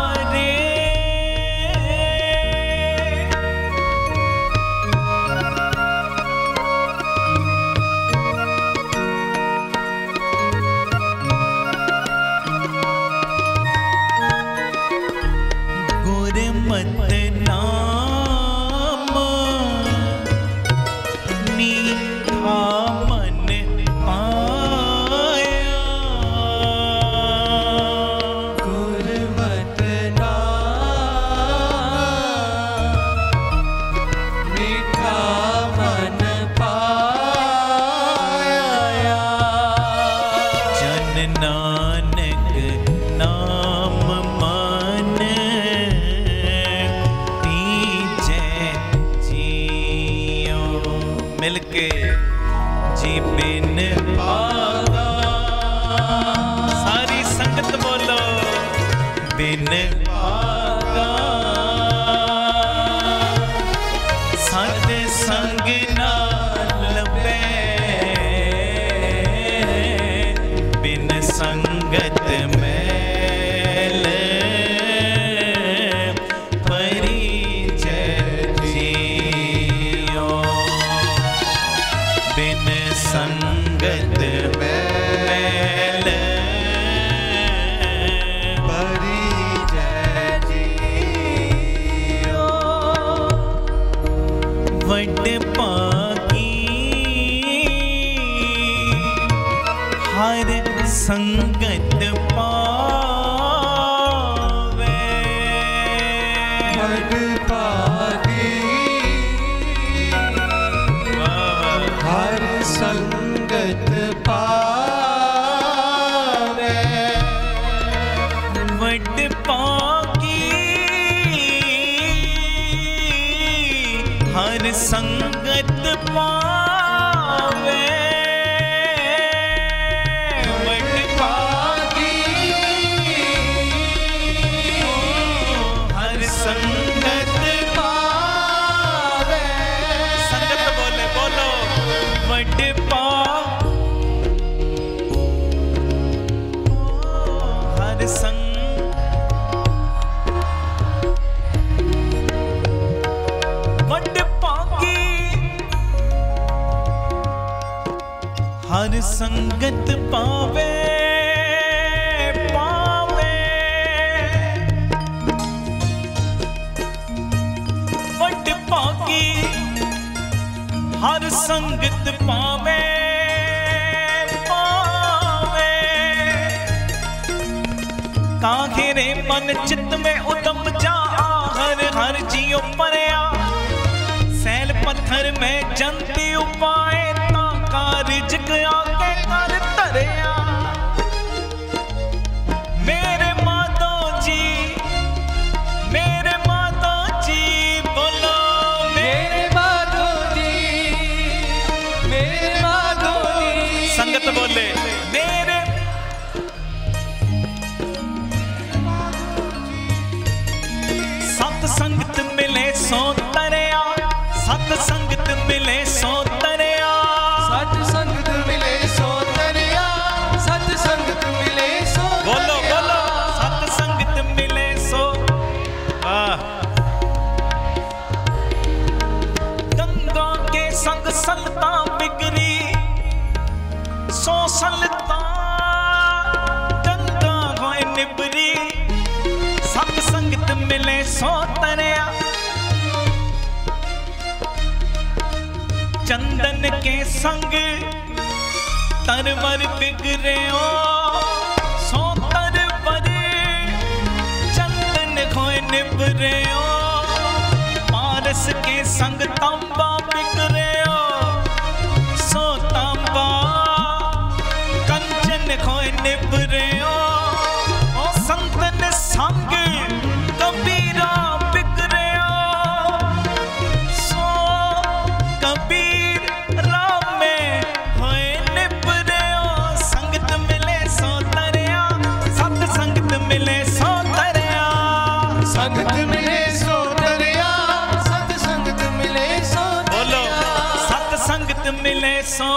गुरमत नाम मीठा मन पाया। गुरमत नाम मीठा मन पाया। जन नानक नाम मन तीजे जियो। मिलके जी बिन पागा। सारी संगत बोलो बिन पागा। सत संग ना लभे बिन संगत मैल परिचय जियो। बिन संगत मैल परिचय जियो। वड पागी हर संगत पावे। वड पागी हर संगत पावे। वड पागी हर संगत पावे। वड पागी हर संगत पावे। संगत बोले बोलो वड पा हर संग वड पागी हर संगत पावे। पावे वड पागी हर संगत पावे। पावे ताहिरे मन चित में उदम जा हर हर जियो परया। सैल पत्थर में जंती उपाय ता कारज आके कर तरया। मेरे माधो जी बोलो मेरे माधो जी, मेरे माधो जी। संगत बोले मेरे सत संगत मिले सो तरया। सत संगत मिले सो तरया। सत संगत मिले सो तरया। सत संगत मिले सो बोलो तरया। बोलो सत संगत मिले सो। गंगा के संग सलता बिगड़ी सो सलता। गंगा होए निबरी सत संगत मिले सो तरया। चंदन के संग तरवर बिगड़े सो तरवर। चंदन खोए निबरे पारस के संग तांबा बिगड़े सो तांबा। कंचन खोए निबरे संतन संग कबीरा बिगड़े सो कबीर राम में होए निबरे। संगत मिले सो तरया। सत संगत मिले सो तरया। संगत मिले सो तरया। सत संगत मिले सो बोलो तरया। सत संगत मिले सो।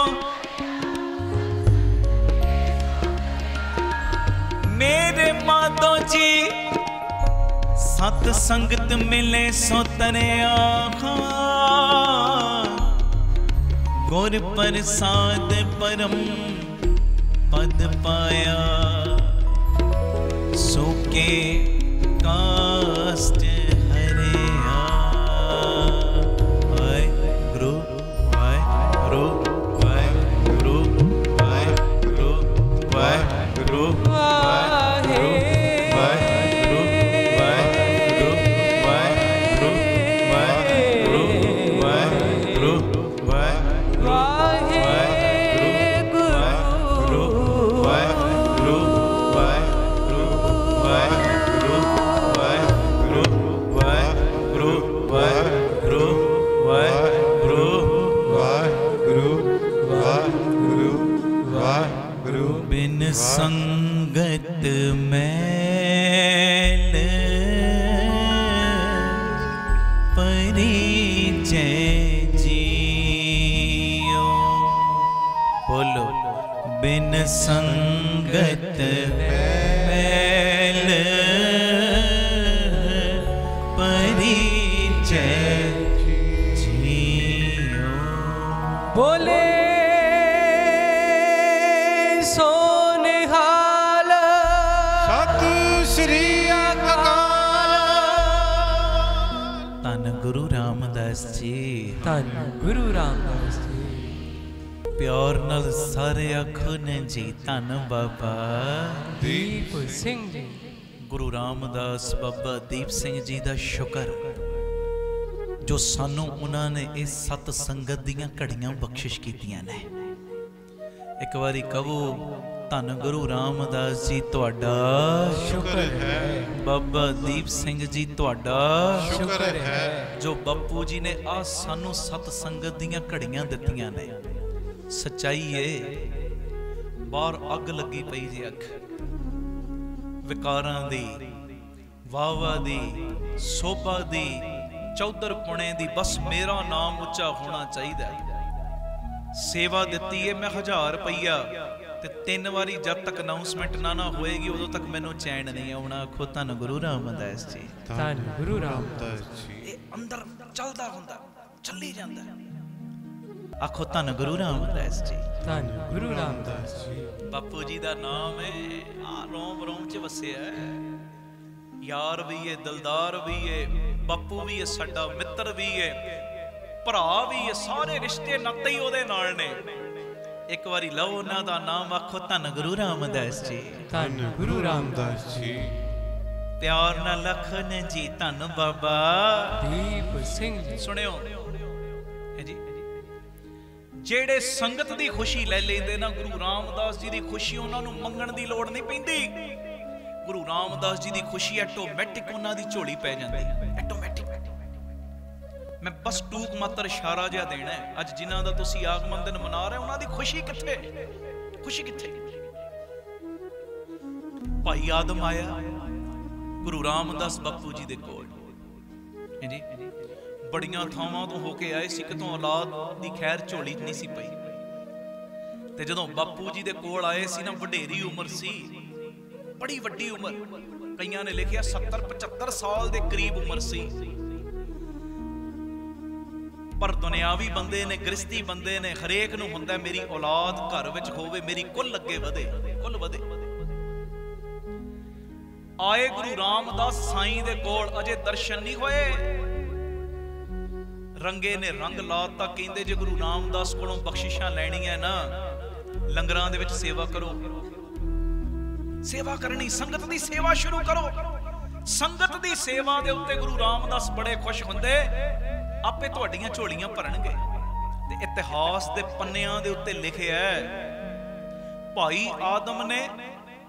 मेरे माधो जी सत संगत मिले सो तरया। गुर प्रसाद परम पद पाया। सूखे काष्ट हर ਸੰਗਤ ਮੈਲ ਪਰਿਚੈ ਜੀਓ। ਬੋਲੇ ਸੋ ਨਿਹਾਲ ਸਤਿ ਸ੍ਰੀ ਅਕਾਲ। ਧੰਨ ਗੁਰੂ ਰਾਮਦਾਸ ਜੀ, ਧੰਨ ਗੁਰੂ ਰਾਮਦਾਸ ਜੀ। ਪਿਆਰ ਨਾਲ ਸਾਰੇ ਆਖੋ ਨੇ ਜੀ ਧੰਨ ਬਾਬਾ ਦੀਪ ਸਿੰਘ ਜੀ। ਗੁਰੂ ਰਾਮਦਾਸ ਬਾਬਾ ਦੀਪ ਸਿੰਘ ਜੀ ਦਾ ਸ਼ੁਕਰ ਜੋ ਸਾਨੂੰ ਉਹਨਾਂ ਨੇ ਇਹ ਸਤ ਸੰਗਤ ਦੀਆਂ ਘੜੀਆਂ ਬਖਸ਼ਿਸ਼ ਕੀਤੀਆਂ ਨੇ। ਇੱਕ ਵਾਰੀ ਕਹੋ ਧੰਨ ਗੁਰੂ ਰਾਮਦਾਸ ਜੀ ਤੁਹਾਡਾ ਸ਼ੁਕਰ ਹੈ, ਬਾਬਾ ਦੀਪ ਸਿੰਘ ਜੀ ਤੁਹਾਡਾ ਸ਼ੁਕਰ ਹੈ। ਜੋ ਬਾਪੂ ਜੀ ਨੇ ਆ ਸਾਨੂੰ ਸਤ ਸੰਗਤ ਦੀਆਂ ਘੜੀਆਂ ਦਿੱਤੀਆਂ ਨੇ। ਸੱਚਾਈ ਏ ਬਾਹਰ ਅੱਗ ਲੱਗੀ ਪਈ ਜੀ, ਅੱਗ ਵਿਕਾਰਾਂ ਦੀ, ਵਾਵਾ ਦੀ, ਸੋਭਾ ਦੀ, ਚੌਧਰ ਪੁਣੇ ਦੀ। ਬਸ ਮੇਰਾ ਨਾਮ ਉੱਚਾ ਹੋਣਾ ਚਾਹੀਦਾ। ਸੇਵਾ ਦਿੱਤੀ ਏ ਮੈਂ 1000 ਰੁਪਈਆ ਤੇ 3 ਵਾਰੀ ਜਦ ਤੱਕ ਅਨਾਉਂਸਮੈਂਟ ਨਾ ਹੋਏਗੀ ਉਦੋਂ ਤੱਕ ਮੈਨੂੰ ਚੈਨ ਨਹੀਂ ਆਉਣਾ। ਆਖੋ ਧੰਨ ਗੁਰੂ ਰਾਮਦਾਸ ਜੀ। ਧੰਨ ਗੁਰੂ ਰਾਮਦਾਸ ਜੀ। ਇਹ ਅੰਦਰ ਚੱਲਦਾ ਹੁੰਦਾ, ਚੱਲੀ ਜਾਂਦਾ। ਆਖੋ ਧੰਨ ਗੁਰੂ ਰਾਮਦਾਸ ਜੀ। ਧੰਨ ਗੁਰੂ ਰਾਮਦਾਸ ਜੀ। ਬਾਪੂ ਜੀ ਦਾ ਨਾਮ ਹੈ ਆ ਰੋਮ ਰੋਮ ਚ ਵਸਿਆ। ਯਾਰ ਵੀ ਏ, ਦਿਲਦਾਰ ਵੀ ਏ, ਬਾਪੂ ਵੀ ਏ, ਸਾਡਾ ਮਿੱਤਰ ਵੀ ਏ, ਭਰਾ ਵੀ ਏ, ਸਾਰੇ ਰਿਸ਼ਤੇ ਨਾਤੇ ਹੀ ਉਹਦੇ ਨਾਲ ਨੇ। ਇੱਕ ਵਾਰੀ ਲਓ ਉਹਨਾਂ ਦਾ ਨਾਮ, ਆਖੋ ਧੰਨ ਗੁਰੂ ਰਾਮਦਾਸ ਜੀ। ਧੰਨ ਗੁਰੂ ਰਾਮਦਾਸ ਜੀ। ਪਿਆਰ ਨਾਲ ਲਖਨ ਜੀ ਧੰਨ ਬਾਬਾ ਦੀਪ ਸਿੰਘ ਜੀ। ਸੁਣਿਓ ਹੈ ਜੀ, ਜਿਹੜੇ ਸੰਗਤ ਦੀ ਖੁਸ਼ੀ ਲੈ ਲੈਂਦੇ ਨਾ ਗੁਰੂ ਰਾਮਦਾਸ ਜੀ ਦੀ ਖੁਸ਼ੀ ਉਹਨਾਂ ਨੂੰ ਮੰਗਣ ਦੀ ਲੋੜ ਨਹੀਂ ਪੈਂਦੀ। ਗੁਰੂ ਰਾਮਦਾਸ ਜੀ ਦੀ ਖੁਸ਼ੀ ਆਟੋਮੈਟਿਕ ਉਹਨਾਂ ਦੀ ਝੋਲੀ ਪੈ ਜਾਂਦੀ ਹੈ, ਆਟੋਮੈਟਿਕ। ਮੈਂ ਬਸ ਟੂਕ ਮਾਤਰ ਇਸ਼ਾਰਾ ਜਿਹਾ ਦੇਣਾ ਹੈ। ਅੱਜ ਜਿਨ੍ਹਾਂ ਦਾ ਤੁਸੀਂ ਆਗਮਨ ਦਿਨ ਮਨਾ ਰਹੇ ਉਹਨਾਂ ਦੀ ਖੁਸ਼ੀ ਕਿੱਥੇ? ਖੁਸ਼ੀ ਕਿੱਥੇ? ਭਾਈ ਆਦਮ ਆਇਆ ਗੁਰੂ ਰਾਮਦਾਸ ਬਾਪੂ ਜੀ ਦੇ ਕੋਲ ਜੀ, ਬੜੀਆਂ ਥਾਵਾਂ ਤੋਂ ਹੋ ਕੇ ਆਏ ਸੀ, ਕਿਤੋਂ ਔਲਾਦ ਦੀ ਖੈਰ ਝੋਲੀ 'ਚ ਨਹੀਂ ਸੀ ਪਈ। ਤੇ ਜਦੋਂ ਬਾਪੂ ਜੀ ਦੇ ਕੋਲ ਆਏ ਸੀ ਨਾ, ਵਡੇਰੀ ਉਮਰ ਸੀ, ਬੜੀ ਵੱਡੀ ਉਮਰ, ਕਈਆਂ ਨੇ ਲਿਖਿਆ 70-75 ਸਾਲ ਦੇ ਕਰੀਬ ਉਮਰ ਸੀ। ਪਰ ਦੁਨਿਆਵੀ ਬੰਦੇ ਨੇ, ਗ੍ਰਸਤੀ ਬੰਦੇ ਨੇ, ਹਰੇਕ ਨੂੰ ਹੁੰਦਾ ਮੇਰੀ ਔਲਾਦ ਘਰ ਵਿੱਚ ਹੋਵੇ, ਮੇਰੀ ਕੁੱਲ ਅੱਗੇ ਵਧੇ, ਕੁੱਲ ਵਧੇ। ਆਏ ਗੁਰੂ ਰਾਮਦਾਸ ਸਾਈਂ ਦੇ ਕੋਲ, ਅਜੇ ਦਰਸ਼ਨ ਨਹੀਂ ਹੋਏ, ਰੰਗੇ ਨੇ ਰੰਗ ਲਾਤਾ। ਕਹਿੰਦੇ ਜੇ ਗੁਰੂ ਰਾਮਦਾਸ ਕੋਲੋਂ ਬਖਸ਼ਿਸ਼ਾਂ ਲੈਣੀਆਂ ਨਾ, ਲੰਗਰਾਂ ਦੇ ਵਿੱਚ ਸੇਵਾ ਕਰੋ, ਸੇਵਾ ਕਰਨੀ, ਸੰਗਤ ਦੀ ਸੇਵਾ ਸ਼ੁਰੂ ਕਰੋ। ਸੰਗਤ ਦੀ ਸੇਵਾ ਦੇ ਉੱਤੇ ਗੁਰੂ ਰਾਮਦਾਸ ਬੜੇ ਖੁਸ਼ ਹੁੰਦੇ, ਆਪੇ ਤੁਹਾਡੀਆਂ ਝੋਲੀਆਂ ਭਰਨਗੇ। ਤੇ ਇਤਿਹਾਸ ਦੇ ਪੰਨਿਆਂ ਦੇ ਉੱਤੇ ਲਿਖਿਆ ਭਾਈ ਆਦਮ ਨੇ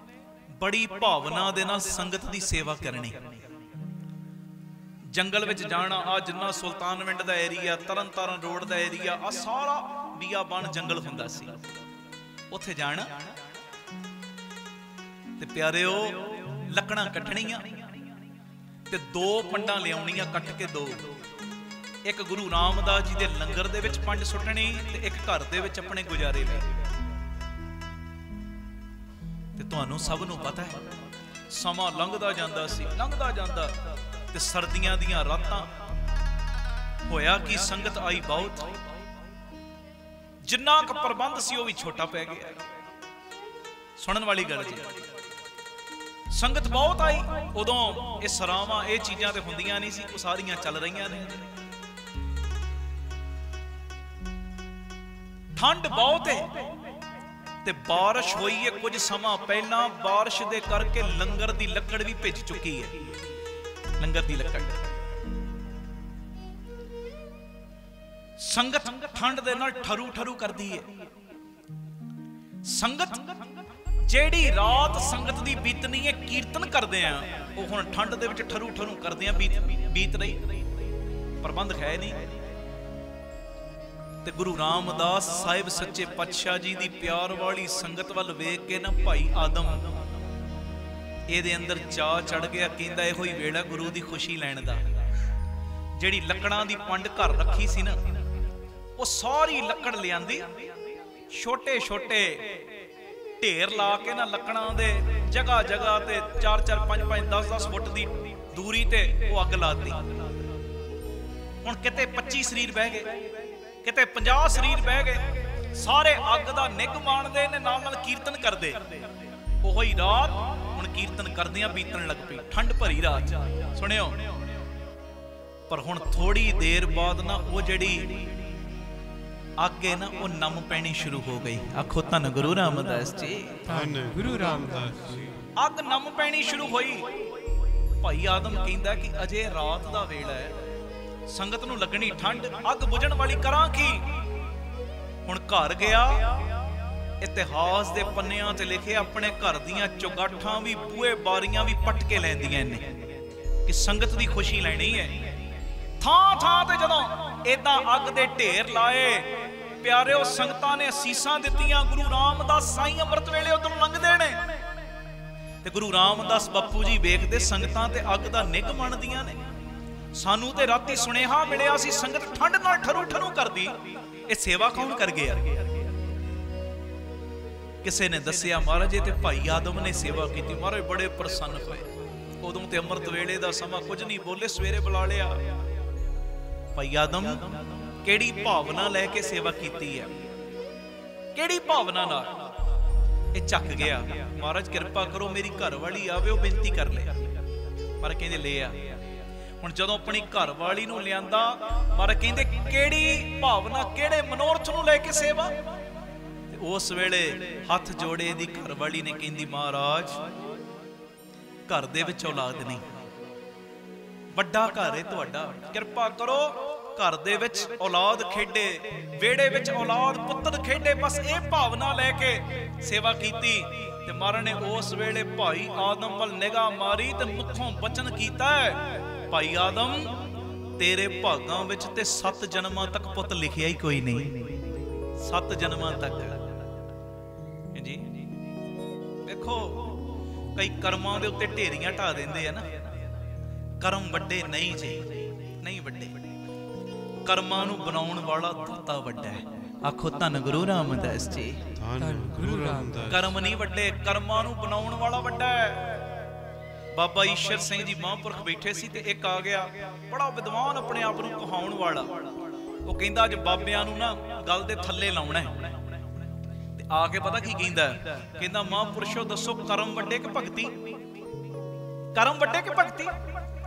ਬੜੀ ਭਾਵਨਾ ਦੇ ਨਾਲ ਸੰਗਤ ਦੀ ਸੇਵਾ ਕਰਨੀ। ਜੰਗਲ ਵਿੱਚ ਜਾਣਾ, ਆ ਜਿੰਨਾ ਸੁਲਤਾਨਵਿੰਡ ਦਾ ਏਰੀਆ, ਤਰਨਤਾਰਨ ਰੋਡ ਦਾ ਏਰੀਆ, ਆ ਸਾਰਾ ਬੀਆਬਾਨ ਜੰਗਲ ਹੁੰਦਾ ਸੀ। ਉੱਥੇ ਜਾਣਾ ਤੇ ਪਿਆਰਿਓ ਲੱਕੜਾਂ ਕੱਟਣੀਆਂ ਤੇ 2 ਪੰਡਾਂ ਲਿਆਉਣੀਆਂ, ਕੱਟ ਕੇ 2। ਇੱਕ ਗੁਰੂ ਰਾਮਦਾਸ ਜੀ ਦੇ ਲੰਗਰ ਦੇ ਵਿੱਚ ਪੰਡ ਸੁੱਟਣੀ ਤੇ ਇੱਕ ਘਰ ਦੇ ਵਿੱਚ ਆਪਣੇ ਗੁਜ਼ਾਰੇ ਲਈ। ਤੇ ਤੁਹਾਨੂੰ ਸਭ ਨੂੰ ਪਤਾ ਹੈ ਸਮਾਂ ਲੰਘਦਾ ਜਾਂਦਾ ਸੀ, ਲੰਘਦਾ ਜਾਂਦਾ, ਤੇ ਸਰਦੀਆਂ ਦੀਆਂ ਰਾਤਾਂ। ਹੋਇਆ ਕਿ ਸੰਗਤ ਆਈ ਬਹੁਤ, ਜਿੰਨਾ ਕੁ ਪ੍ਰਬੰਧ ਸੀ ਉਹ ਵੀ ਛੋਟਾ ਪੈ ਗਿਆ। ਸੁਣਨ ਵਾਲੀ ਗੱਲ ਜੀ, ਸੰਗਤ ਬਹੁਤ ਆਈ। ਉਦੋਂ ਇਹ ਸਰਾਵਾਂ, ਇਹ ਚੀਜ਼ਾਂ ਤੇ ਹੁੰਦੀਆਂ ਨਹੀਂ ਸੀ, ਉਹ ਸਾਰੀਆਂ ਚੱਲ ਰਹੀਆਂ ਨੇ। ਠੰਡ ਬਹੁਤ ਹੈ ਤੇ ਬਾਰਿਸ਼ ਹੋਈ ਹੈ ਕੁਝ ਸਮਾਂ ਪਹਿਲਾਂ। ਬਾਰਿਸ਼ ਦੇ ਕਰਕੇ ਲੰਗਰ ਦੀ ਲੱਕੜ ਵੀ ਭਿੱਜ ਚੁੱਕੀ ਹੈ, ਲੰਗਰ ਦੀ ਲੱਕੜ। ਸੰਗਤ ਠੰਡ ਦੇ ਨਾਲ ਠਰੂ ਠਰੂ ਕਰਦੀ ਹੈ। ਸੰਗਤ ਜਿਹੜੀ ਰਾਤ ਸੰਗਤ ਦੀ ਬੀਤਣੀ ਹੈ, ਕੀਰਤਨ ਕਰਦੇ ਆ, ਉਹ ਹੁਣ ਠੰਡ ਦੇ ਵਿੱਚ ਠਰੂ ਠਰੂ ਕਰਦੇ ਆ, ਬੀਤ ਰਹੀ, ਪ੍ਰਬੰਧ ਹੈ ਨਹੀਂ। ਤੇ ਗੁਰੂ ਰਾਮਦਾਸ ਸਾਹਿਬ ਸੱਚੇ ਪਾਤਸ਼ਾਹ ਜੀ ਦੀ ਪਿਆਰ ਵਾਲੀ ਸੰਗਤ ਵੱਲ ਵੇਖ ਕੇ ਨਾ ਭਾਈ ਆਦਮ ਇਹਦੇ ਅੰਦਰ ਚਾਅ ਚੜ ਗਿਆ। ਕਹਿੰਦਾ ਇਹੋ ਹੀ ਵੇਲਾ ਗੁਰੂ ਦੀ ਖੁਸ਼ੀ ਲੈਣ ਦਾ। ਜਿਹੜੀ ਲੱਕੜਾਂ ਦੀ ਪੰਡ ਘਰ ਰੱਖੀ ਸੀ ਨਾ, ਉਹ ਸਾਰੀ ਲੱਕੜ ਲਿਆਂਦੀ, ਛੋਟੇ ਛੋਟੇ ਢੇਰ ਲਾ ਕੇ ਨਾ ਲੱਕੜਾਂ ਦੇ ਜਗ੍ਹਾ ਜਗ੍ਹਾ ਤੇ 4-4 5-5 10-10 ਫੁੱਟ ਦੀ ਦੂਰੀ ਤੇ ਉਹ ਅੱਗ ਲਾਤੀ। ਹੁਣ ਕਿਤੇ 25 ਸਰੀਰ ਬਹਿ ਗਏ, ਕਿਤੇ 50 ਸਰੀਰ ਬਹਿ ਗਏ, ਸਾਰੇ ਅੱਗ ਦਾ ਨਿੱਘ ਮਾਣਦੇ ਨੇ, ਨਾਲ ਨਾਲ ਕੀਰਤਨ ਕਰਦੇ। ਉਹੀ ਰਾਤ ਹੁਣ ਕੀਰਤਨ ਕਰਦਿਆਂ ਬੀਤਣ ਲੱਗ ਪਈ, ਠੰਡ ਭਰੀ ਰਾਤ। ਸੁਣਿਓ, ਪਰ ਹੁਣ ਥੋੜੀ ਦੇਰ ਬਾਅਦ ਨਾ ਉਹ ਜਿਹੜੀ ਅੱਗ ਹੈ ਨਾ ਉਹ ਨਮ ਪੈਣੀ ਸ਼ੁਰੂ ਹੋ ਗਈ। ਆਖੋ ਧੰਨ ਗੁਰੂ ਰਾਮਦਾਸ ਜੀ, ਧੰਨ ਗੁਰੂ ਰਾਮਦਾਸ ਜੀ। ਅੱਗ ਨਮ ਪੈਣੀ ਸ਼ੁਰੂ ਹੋਈ। ਭਾਈ ਆਦਮ ਕਹਿੰਦਾ ਕਿ ਅਜੇ ਰਾਤ ਦਾ ਵੇਲਾ ਹੈ, ਸੰਗਤ ਨੂੰ ਲੱਗਣੀ ਠੰਡ, ਅੱਗ ਬੁਝਣ ਵਾਲੀ ਕਰਾਂ ਕੀ। ਹੁਣ ਘਰ ਗਿਆ, ਇਤਿਹਾਸ ਦੇ ਪੰਨਿਆਂ ਤੇ ਲਿਖੇ ਆਪਣੇ ਘਰ ਦੀਆਂ ਚੁਗਾਠਾਂ ਵੀ, ਬੂਹੇ ਬਾਰੀਆਂ ਵੀ ਪੱਟ ਕੇ ਲੈਂਦੀਆਂ ਨੇ ਕਿ ਸੰਗਤ ਦੀ ਖੁਸ਼ੀ ਲੈਣੀ ਹੈ। ਥਾਂ ਥਾਂ ਤੇ ਜਦੋਂ ਏਦਾਂ ਅੱਗ ਦੇ ਢੇਰ ਲਾਏ, ਪਿਆਰਿਓ ਸੰਗਤਾਂ ਨੇ ਅਸੀਸਾਂ ਦਿੱਤੀਆਂ। ਗੁਰੂ ਰਾਮਦਾਸ ਸਾਈਂ ਅੰਮ੍ਰਿਤ ਵੇਲੇ ਉਧਰ ਲੰਘਦੇ ਨੇ ਤੇ ਗੁਰੂ ਰਾਮਦਾਸ ਬਾਪੂ ਜੀ ਵੇਖਦੇ ਸੰਗਤਾਂ ਤੇ ਅੱਗ ਦਾ ਨਿੱਘ ਮੰਨਦੀਆਂ ਨੇ। ਸਾਨੂੰ ਤੇ ਰਾਤੀ ਸੁਨੇਹਾ ਮਿਲਿਆ ਸੀ ਸੰਗਤ ਠੰਡ ਨਾਲ ਠਰੂ ਠਰੂ ਕਰਦੀ, ਇਹ ਸੇਵਾ ਕੌਣ ਕਰ ਗਿਆ? ਕਿਸੇ ਨੇ ਦੱਸਿਆ ਮਹਾਰਾਜ ਤੇ ਭਾਈ ਆਦਮ ਨੇ ਸੇਵਾ ਕੀਤੀ। ਮਹਾਰਾਜ ਬੜੇ ਪ੍ਰਸੰਨ ਹੋਏ। ਉਦੋਂ ਤੇ ਅੰਮ੍ਰਿਤ ਵੇਲੇ ਦਾ ਸਮਾਂ, ਕੁਝ ਨਹੀਂ ਬੋਲੇ, ਸਵੇਰੇ ਬੁਲਾ ਲਿਆ। ਭਾਈ ਆਦਮ ਕਿਹੜੀ ਭਾਵਨਾ ਲੈ ਕੇ ਸੇਵਾ ਕੀਤੀ ਹੈ, ਕਿਹੜੀ ਭਾਵਨਾ ਨਾਲ? ਇਹ ਚੱਕ ਗਿਆ। ਮਹਾਰਾਜ ਕਿਰਪਾ ਕਰੋ ਮੇਰੀ ਘਰ ਵਾਲੀ ਆਵੇ, ਉਹ ਬੇਨਤੀ ਕਰ ਲੈ। ਪਰ ਕਹਿੰਦੇ ਲੈ ਆ। ਹੁਣ ਜਦੋਂ ਆਪਣੀ ਘਰ ਵਾਲੀ ਨੂੰ ਲਿਆਂਦਾ, ਮਹਾਰਾਜ ਕਹਿੰਦੇ ਕਿਹੜੀ ਭਾਵਨਾ, ਕਿਹੜੇ ਮਨੋਰਥ ਨੂੰ ਲੈ ਕੇ ਸੇਵਾ? ਤੇ ਉਸ ਵੇਲੇ ਹੱਥ ਜੋੜੇ ਦੀ ਘਰ ਵਾਲੀ ਨੇ ਕਹਿੰਦੀ, ਮਹਾਰਾਜ ਘਰ ਦੇ ਵਿੱਚ ਔਲਾਦ ਨਹੀਂ, ਵੱਡਾ ਘਰ ਹੈ ਤੁਹਾਡਾ, ਕਿਰਪਾ ਕਰੋ ਘਰ ਦੇ ਵਿੱਚ ਔਲਾਦ ਖੇਡੇ, ਵਿਹੜੇ ਵਿੱਚ ਔਲਾਦ ਪੁੱਤਰ ਖੇਡੇ, ਬਸ ਇਹ ਭਾਵਨਾ ਲੈ ਕੇ ਸੇਵਾ ਕੀਤੀ। ਤੇ ਮਹਾਰਾਜ ਨੇ ਉਸ ਵੇਲੇ ਭਾਈ ਆਦਮ ਵੱਲ ਨਿਗਾਹ ਮਾਰੀ ਤੇ ਮੁਖੋਂ ਬਚਨ ਕੀਤਾ, ਭਾਈ ਆਦਮ ਤੇਰੇ ਭਾਗਾਂ ਵਿੱਚ ਤੇ 7 ਜਨਮਾਂ ਤੱਕ ਪੁੱਤ ਲਿਖਿਆ ਹੀ ਕੋਈ ਨਹੀਂ, 7 ਜਨਮਾਂ ਤੱਕ। ਜੀ ਦੇਖੋ, ਕਈ ਕਰਮਾਂ ਦੇ ਉੱਤੇ ਢੇਰੀਆਂ ਢਾ ਦਿੰਦੇ ਆ ਨਾ, ਕਰਮ ਵੱਡੇ ਨਹੀਂ ਜੀ, ਨਹੀਂ ਵੱਡੇ। ਕਰਮਾਂ ਨੂੰ ਬਣਾਉਣ ਵਾਲਾ ਦਾਤਾ ਵੱਡਾ ਹੈ। ਆਖੋ ਧੰਨ ਗੁਰੂ ਰਾਮਦਾਸ ਜੀ, ਧੰਨ ਗੁਰੂ ਰਾਮਦਾਸ। ਕਰਮ ਨਹੀਂ ਵੱਡੇ, ਕਰਮਾਂ ਨੂੰ ਬਣਾਉਣ ਵਾਲਾ ਵੱਡਾ ਹੈ। ਬਾਬਾ ਈਸ਼ਰ ਸਿੰਘ ਜੀ ਮਹਾਂਪੁਰਖ ਬੈਠੇ ਸੀ ਤੇ ਇੱਕ ਆ ਗਿਆ, ਬੜਾ ਵਿਦਵਾਨ, ਆਪਣੇ ਆਪ ਨੂੰ ਕਹਾਉਣ ਵਾਲਾ। ਉਹ ਕਹਿੰਦਾ ਅੱਜ ਬਾਬਿਆਂ ਨੂੰ ਨਾ ਗੱਲ ਦੇ ਥੱਲੇ ਲਾਉਣਾ ਹੈ। ਤੇ ਆ ਕੇ ਪਤਾ ਕੀ ਕਹਿੰਦਾ? ਕਹਿੰਦਾ ਮਹਾਂਪੁਰਸ਼ੋ ਦੱਸੋ ਕਰਮ ਵੱਡੇ ਕਿ ਭਗਤੀ? ਕਰਮ ਵੱਡੇ ਕਿ ਭਗਤੀ?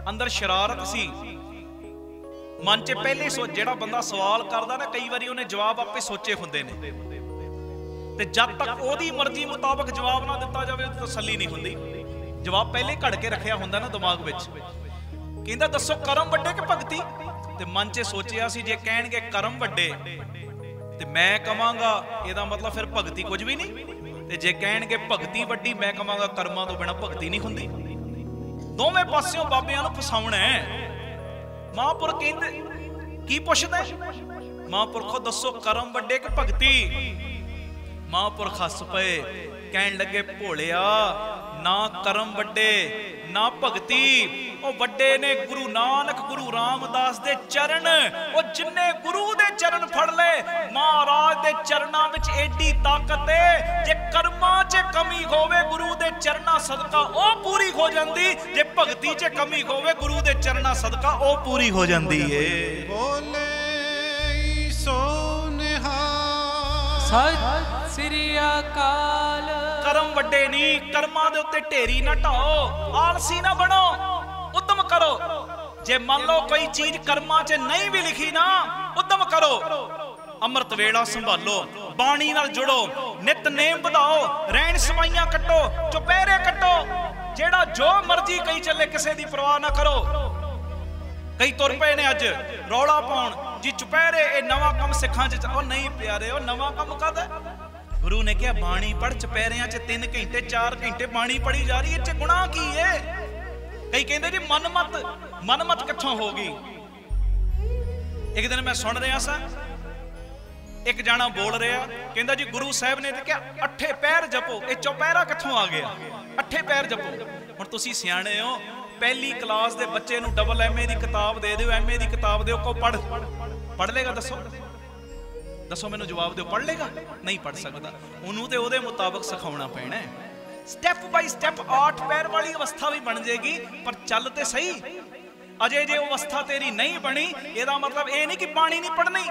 ਅੰਦਰ ਸ਼ਰਾਰਤ ਸੀ ਮਨ 'ਚ ਪਹਿਲੇ ਸੋਚ। ਜਿਹੜਾ ਬੰਦਾ ਸਵਾਲ ਕਰਦਾ ਨਾ, ਕਈ ਵਾਰੀ ਉਹਨੇ ਜਵਾਬ ਆਪੇ ਸੋਚੇ ਹੁੰਦੇ ਨੇ, ਤੇ ਜਦ ਤੱਕ ਉਹਦੀ ਮਰਜ਼ੀ ਮੁਤਾਬਕ ਜਵਾਬ ਨਾ ਦਿੱਤਾ ਜਾਵੇ ਉਹਦੀ ਤਸੱਲੀ ਨਹੀਂ ਹੁੰਦੀ। ਜਵਾਬ ਪਹਿਲੇ ਘੜ ਕੇ ਰੱਖਿਆ ਹੁੰਦਾ ਨਾ ਦਿਮਾਗ ਵਿੱਚ। ਕਹਿੰਦਾ ਦੱਸੋ ਕਰਮ ਵੱਡੇ ਕਿ ਭਗਤੀ? ਤੇ ਮਨ 'ਚ ਸੋਚਿਆ ਸੀ ਜੇ ਕਹਿਣਗੇ ਕਰਮ ਵੱਡੇ ਤੇ ਮੈਂ ਕਵਾਂਗਾ ਇਹਦਾ ਮਤਲਬ ਫਿਰ ਭਗਤੀ ਕੁਝ ਵੀ ਨਹੀਂ, ਤੇ ਜੇ ਕਹਿਣਗੇ ਭਗਤੀ ਵੱਡੀ ਮੈਂ ਕਵਾਂਗਾ ਕਰਮਾਂ ਤੋਂ ਬਿਨਾਂ ਭਗਤੀ ਨਹੀਂ ਹੁੰਦੀ। ਦੋਵੇਂ ਪਾਸਿਓਂ ਬਾਬਿਆਂ ਨੂੰ ਫਸਾਉਣਾ ਹੈ। ਮਹਾਂਪੁਰਖ ਕਹਿੰਦੇ ਕੀ ਪੁੱਛਦਾ? ਮਹਾਂਪੁਰਖੋ ਦੱਸੋ ਕਰਮ ਵੱਡੇ ਕਿ ਭਗਤੀ? ਮਹਾਂਪੁਰਖ ਹੱਸ ਪਏ, ਕਹਿਣ ਲੱਗੇ ਭੋਲਿਆ ਨਾ ਕਰਮ ਵੱਡੇ ਨਾ ਭਗਤੀ, ਉਹ ਵੱਡੇ ਨੇ ਗੁਰੂ ਨਾਨਕ ਗੁਰੂ ਰਾਮਦਾਸ ਦੇ ਚਰਨ। ਉਹ ਜਿੰਨੇ ਗੁਰੂ ਦੇ ਚਰਨ ਫੜ ਲਏ, ਮਹਾਰਾਜ ਦੇ ਚਰਨਾਂ ਵਿੱਚ ਏਡੀ ਤਾਕਤ ਹੈ, ਜੇ ਕਰਮਾਂ 'ਚ ਕਮੀ ਹੋਵੇ ਗੁਰੂ ਦੇ ਚਰਨਾਂ ਸਦਕਾ ਉਹ ਪੂਰੀ ਹੋ ਜਾਂਦੀ, ਜੇ ਭਗਤੀ 'ਚ ਕਮੀ ਹੋਵੇ ਗੁਰੂ ਦੇ ਚਰਨਾਂ ਸਦਕਾ ਉਹ ਪੂਰੀ ਹੋ ਜਾਂਦੀ ਏ। ਬੋਲੇ ਸੋ ਨਿਹਾਲ, ਸਤਿ ਸ੍ਰੀ ਅਕਾਲ। ਕਰਮ ਵੱਡੇ ਨਹੀਂ, ਕਰਮਾਂ ਦੇ ਉੱਤੇ ਢੇਰੀ ਨਾ ਢਾਓ, ਆਲਸੀ ਨਾ ਬਣੋ, ਉਦਮ ਕਰੋ। ਜੇ ਮੰਨ ਲਓ ਕੋਈ ਚੀਜ਼ ਕਰਮਾਂ 'ਚ ਨਹੀਂ ਵੀ ਲਿਖੀ ਨਾ, ਉਦਮ ਕਰੋ। ਅੰਮ੍ਰਿਤ ਵੇਲਾ ਸੰਭਾਲੋ, ਬਾਣੀ ਨਾਲ ਜੁੜੋ, ਨਿਤਨੇਮ ਵਧਾਓ, ਰਹਿਣ ਸਮਾਈਆਂ ਕੱਟੋ, ਚੁਪਹਿਰੇ ਕੱਟੋ, ਜਿਹੜਾ ਜੋ ਮਰਜ਼ੀ ਕਹੀ ਚੱਲੇ, ਕਿਸੇ ਦੀ ਪਰਵਾਹ ਨਾ ਕਰੋ। ਕਈ ਤੁਰ ਪਏ ਨੇ ਅੱਜ ਰੌਲਾ ਪਾਉਣ ਜੀ ਚੁਪਹਿਰੇ ਇਹ ਨਵਾਂ ਕੰਮ ਸਿੱਖਾਂ 'ਚ। ਉਹ ਨਹੀਂ ਪਿਆਰੇ, ਉਹ ਨਵਾਂ ਕੰਮ ਕਾਹਦਾ? ਗੁਰੂ ਨੇ ਕਿਹਾ ਬਾਣੀ ਪੜ੍ਹ, ਚੁਪਹਿਰਿਆਂ 'ਚ 3 ਘੰਟੇ 4 ਘੰਟੇ ਬਾਣੀ ਪੜ੍ਹੀ ਜਾ ਰਹੀ, ਇਹ 'ਚ ਗੁਨਾਹ ਕੀ ਏ? ਕਈ ਕਹਿੰਦੇ ਜੀ ਮਨਮਤ ਕਿੱਥੋਂ ਹੋ ਗਈ? ਇੱਕ ਦਿਨ ਮੈਂ ਸੁਣ ਰਿਹਾ ਸਾਂ, ਇੱਕ ਜਾਣਾ ਬੋਲ ਰਿਹਾ, ਕਹਿੰਦਾ ਜੀ ਗੁਰੂ ਸਾਹਿਬ ਨੇ ਤੇ ਕਿਹਾ 8 ਪੈਰ ਜਪੋ, ਇਹ ਚੁਪਹਿਰਾ ਕਿੱਥੋਂ ਆ ਗਿਆ? 8 ਪੈਰ ਜਪੋ। ਹੁਣ ਤੁਸੀਂ ਸਿਆਣੇ ਹੋ, ਪਹਿਲੀ ਕਲਾਸ ਦੇ ਬੱਚੇ ਨੂੰ ਡਬਲ MA ਦੀ ਕਿਤਾਬ ਦੇ ਦਿਓ, MA ਦੀ ਕਿਤਾਬ ਦਿਓ, ਕੋ ਪੜ੍ਹ ਲੇਗਾ? ਦੱਸੋ ਦੱਸੋ ਮੈਨੂੰ ਜਵਾਬ ਦਿਓ, ਪੜ੍ਹ ਲੇਗਾ? ਨਹੀਂ ਪੜ੍ਹ ਸਕਦਾ। ਉਹਨੂੰ ਤੇ ਉਹਦੇ ਮੁਤਾਬਕ ਸਿਖਾਉਣਾ ਪੈਣਾ। ਸਟੈਪ ਬਾਈ ਸਟੈਪ 8 ਪੈਰ ਵਾਲੀ ਅਵਸਥਾ ਵੀ ਬਣ ਜਾਏਗੀ, ਪਰ ਚੱਲ ਤੇ ਸਹੀ। ਅਜੇ ਜੇ ਉਹ ਅਵਸਥਾ ਤੇਰੀ ਨਹੀਂ ਬਣੀ, ਇਹਦਾ ਮਤਲਬ ਇਹ ਨਹੀਂ ਕਿ ਬਾਣੀ ਨਹੀਂ ਪੜ੍ਹਨੀ।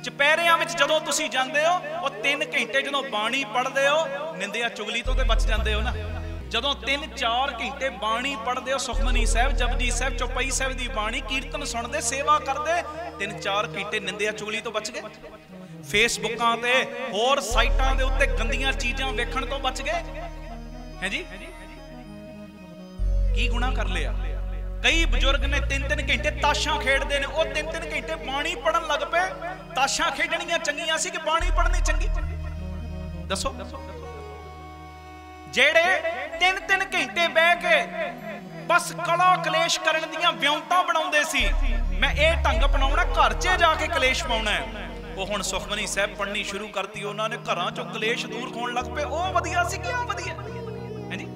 ਚੁਪਹਿਰਿਆਂ ਵਿੱਚ ਜਦੋਂ ਤੁਸੀਂ ਜਾਂਦੇ ਹੋ, ਉਹ 3 ਘੰਟੇ ਜਦੋਂ ਬਾਣੀ ਪੜ੍ਹਦੇ ਹੋ, ਨਿੰਦਿਆ ਚੁਗਲੀ ਤੋਂ ਤੇ ਬਚ ਜਾਂਦੇ ਹੋ ਨਾ। ਜਦੋਂ 3-4 ਘੰਟੇ ਬਾਣੀ ਪੜ੍ਹਦੇ ਹੋ, ਸੁਖਮਨੀ ਸਾਹਿਬ, ਜਪਜੀ ਸਾਹਿਬ, ਚੌਪਈ ਸਾਹਿਬ ਦੀ ਬਾਣੀ, ਕੀਰਤਨ ਸੁਣਦੇ, ਸੇਵਾ ਕਰਦੇ, 3-4 ਘੰਟੇ ਨਿੰਦਿਆ ਚੁਗਲੀ ਤੋਂ ਬਚ ਗਏ। ਫੇਸਬੁੱਕਾਂ ਤੇ ਹੋਰ ਸਾਈਟਾਂ ਦੇ ਉੱਤੇ ਗੰਦੀਆਂ ਚੀਜ਼ਾਂ ਵੇਖਣ ਤੋਂ ਬਚ ਗਏ। ਹੈ ਜੀ, ਕੀ ਗੁਨਾਹ ਕਰ ਲਿਆ? ਕਈ ਬਜ਼ੁਰਗ ਨੇ 3-3 ਘੰਟੇ ਤਾਸ਼ਾਂ ਖੇਡਦੇ ਨੇ, ਉਹ 3-3 ਘੰਟੇ ਬਾਣੀ ਪੜਨ ਲੱਗ ਪਏ। ਤਾਸ਼ਾਂ ਖੇਡਣੀਆਂ ਚੰਗੀਆਂ ਸੀ ਕਿ ਬਾਣੀ ਪੜਨੀ ਚੰਗੀ? ਦੱਸੋ। ਜਿਹੜੇ 3-3 ਘੰਟੇ ਬਹਿ ਕੇ ਬਸ ਕਲਾ ਕਲੇਸ਼ ਕਰਨ ਦੀਆਂ ਵਿਉਂਤਾਂ ਬਣਾਉਂਦੇ ਸੀ, ਮੈਂ ਇਹ ਢੰਗ ਅਪਣਾਉਣਾ, ਘਰ 'ਚ ਜਾ ਕੇ ਕਲੇਸ਼ ਪਾਉਣਾ, ਉਹ ਹੁਣ ਸੁਖਮਨੀ ਸਾਹਿਬ ਪੜ੍ਹਨੀ ਸ਼ੁਰੂ ਕਰਤੀ। ਉਹਨਾਂ ਨੇ ਘਰਾਂ 'ਚੋਂ ਕਲੇਸ਼ ਦੂਰ ਹੋਣ ਲੱਗ ਪਏ। ਉਹ ਵਧੀਆ ਸੀ ਕਿ ਉਹ ਵਧੀਆ? ਹੈ ਜੀ,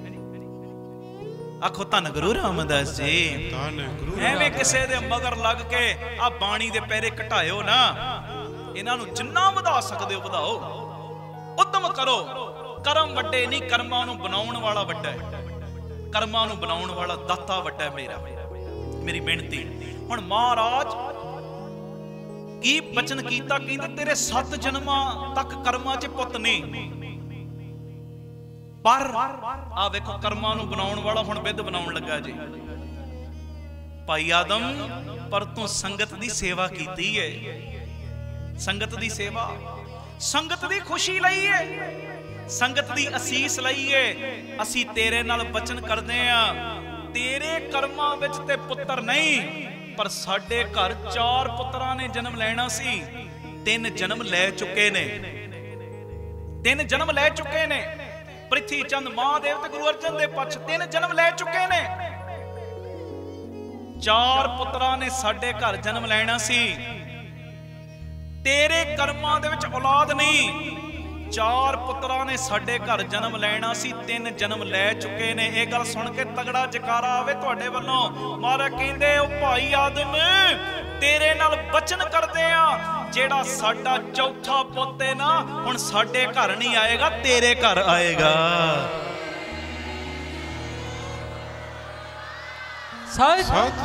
ਆਖੋ ਧੰਨ ਗੁਰੂ ਰਾਮਦਾਸ ਜੀ। ਧੰਨ ਗੁਰੂ ਐਵੇਂ ਕਿਸੇ ਦੇ ਮਗਰ ਲੱਗ ਕੇ ਆ ਬਾਣੀ ਦੇ ਪੈਰੇ ਘਟਾਇਓ ਨਾ। ਇਹਨਾਂ ਨੂੰ ਜਿੰਨਾ ਵਧਾ ਸਕਦੇ ਹੋ ਵਧਾਓ, ਉਦਮ ਕਰੋ। ਕਰਮ ਵੱਡੇ ਨਹੀਂ, ਕਰਮਾਂ ਨੂੰ ਬਣਾਉਣ ਵਾਲਾ ਵੱਡਾ ਹੈ। ਕਰਮਾਂ ਨੂੰ ਬਣਾਉਣ ਵਾਲਾ ਦਾਤਾ ਵੱਡਾ ਹੈ। ਮੇਰੀ ਬੇਨਤੀ, ਹੁਣ ਮਹਾਰਾਜ ਕੀ ਬਚਨ ਕੀਤਾ? ਕਹਿੰਦੇ ਤੇਰੇ 7 ਜਨਮਾਂ ਤੱਕ ਕਰਮਾਂ 'ਚ ਪੁੱਤ ਨਹੀਂ, ਪਰ ਆ ਵੇਖੋ ਕਰਮਾਂ ਨੂੰ ਬਣਾਉਣ ਵਾਲਾ ਹੁਣ ਵਿਧ ਬਣਾਉਣ ਲੱਗਾ ਜੀ। ਭਾਈ ਆਦਮ, ਪਰ ਤੂੰ ਸੰਗਤ ਦੀ ਸੇਵਾ ਕੀਤੀ ਏ। ਸੰਗਤ ਦੀ ਸੇਵਾ, ਸੰਗਤ ਦੀ ਖੁਸ਼ੀ ਲਈ ਏ, ਸੰਗਤ ਦੀ ਅਸੀਸ ਲਈ ਏ। ਅਸੀਂ ਤੇਰੇ ਨਾਲ ਬਚਨ ਕਰਦੇ ਆ, ਤੇਰੇ ਕਰਮਾਂ ਵਿੱਚ ਤੇ ਪੁੱਤਰ ਨਹੀਂ, ਪਰ ਸਾਡੇ ਘਰ 4 ਪੁੱਤਰਾਂ ਨੇ ਜਨਮ ਲੈਣਾ ਸੀ। 3 ਜਨਮ ਲੈ ਚੁੱਕੇ ਨੇ, 3 ਜਨਮ ਲੈ ਚੁੱਕੇ ਨੇ। ਪ੍ਰਿਥੀ ਚੰਦ ਮਹਾਦੇਵ ਤੇ ਗੁਰੂ ਅਰਜਨ ਦੇਵ ਪਛ 3 ਜਨਮ ਲੈ ਚੁੱਕੇ ਨੇ। 4 ਪੁੱਤਰਾਂ ਨੇ ਸਾਡੇ ਘਰ ਜਨਮ ਲੈਣਾ ਸੀ। ਤੇਰੇ ਕਰਮਾਂ ਦੇ ਵਿੱਚ ਔਲਾਦ ਨਹੀਂ, 4 ਪੁੱਤਰਾਂ ਨੇ ਸਾਡੇ ਘਰ ਜਨਮ ਲੈਣਾ ਸੀ, 3 ਜਨਮ ਲੈ ਚੁੱਕੇ ਨੇ। ਇਹ ਗੱਲ ਸੁਣ ਕੇ ਤਗੜਾ ਜਕਾਰਾ ਆਵੇ ਤੁਹਾਡੇ ਵੱਲੋਂ। ਮਹਾਰਾਜ ਕਹਿੰਦੇ, ਉਹ ਭਾਈ ਆਦਮ, ਤੇਰੇ ਨਾਲ ਬਚਨ ਕਰਦੇ ਆ, ਜਿਹੜਾ ਸਾਡਾ ਚੌਥਾ ਪੁੱਤ ਹੈ ਨਾ, ਹੁਣ ਸਾਡੇ ਘਰ ਨਹੀਂ ਆਏਗਾ, ਤੇਰੇ ਘਰ ਆਏਗਾ। ਸਤਿ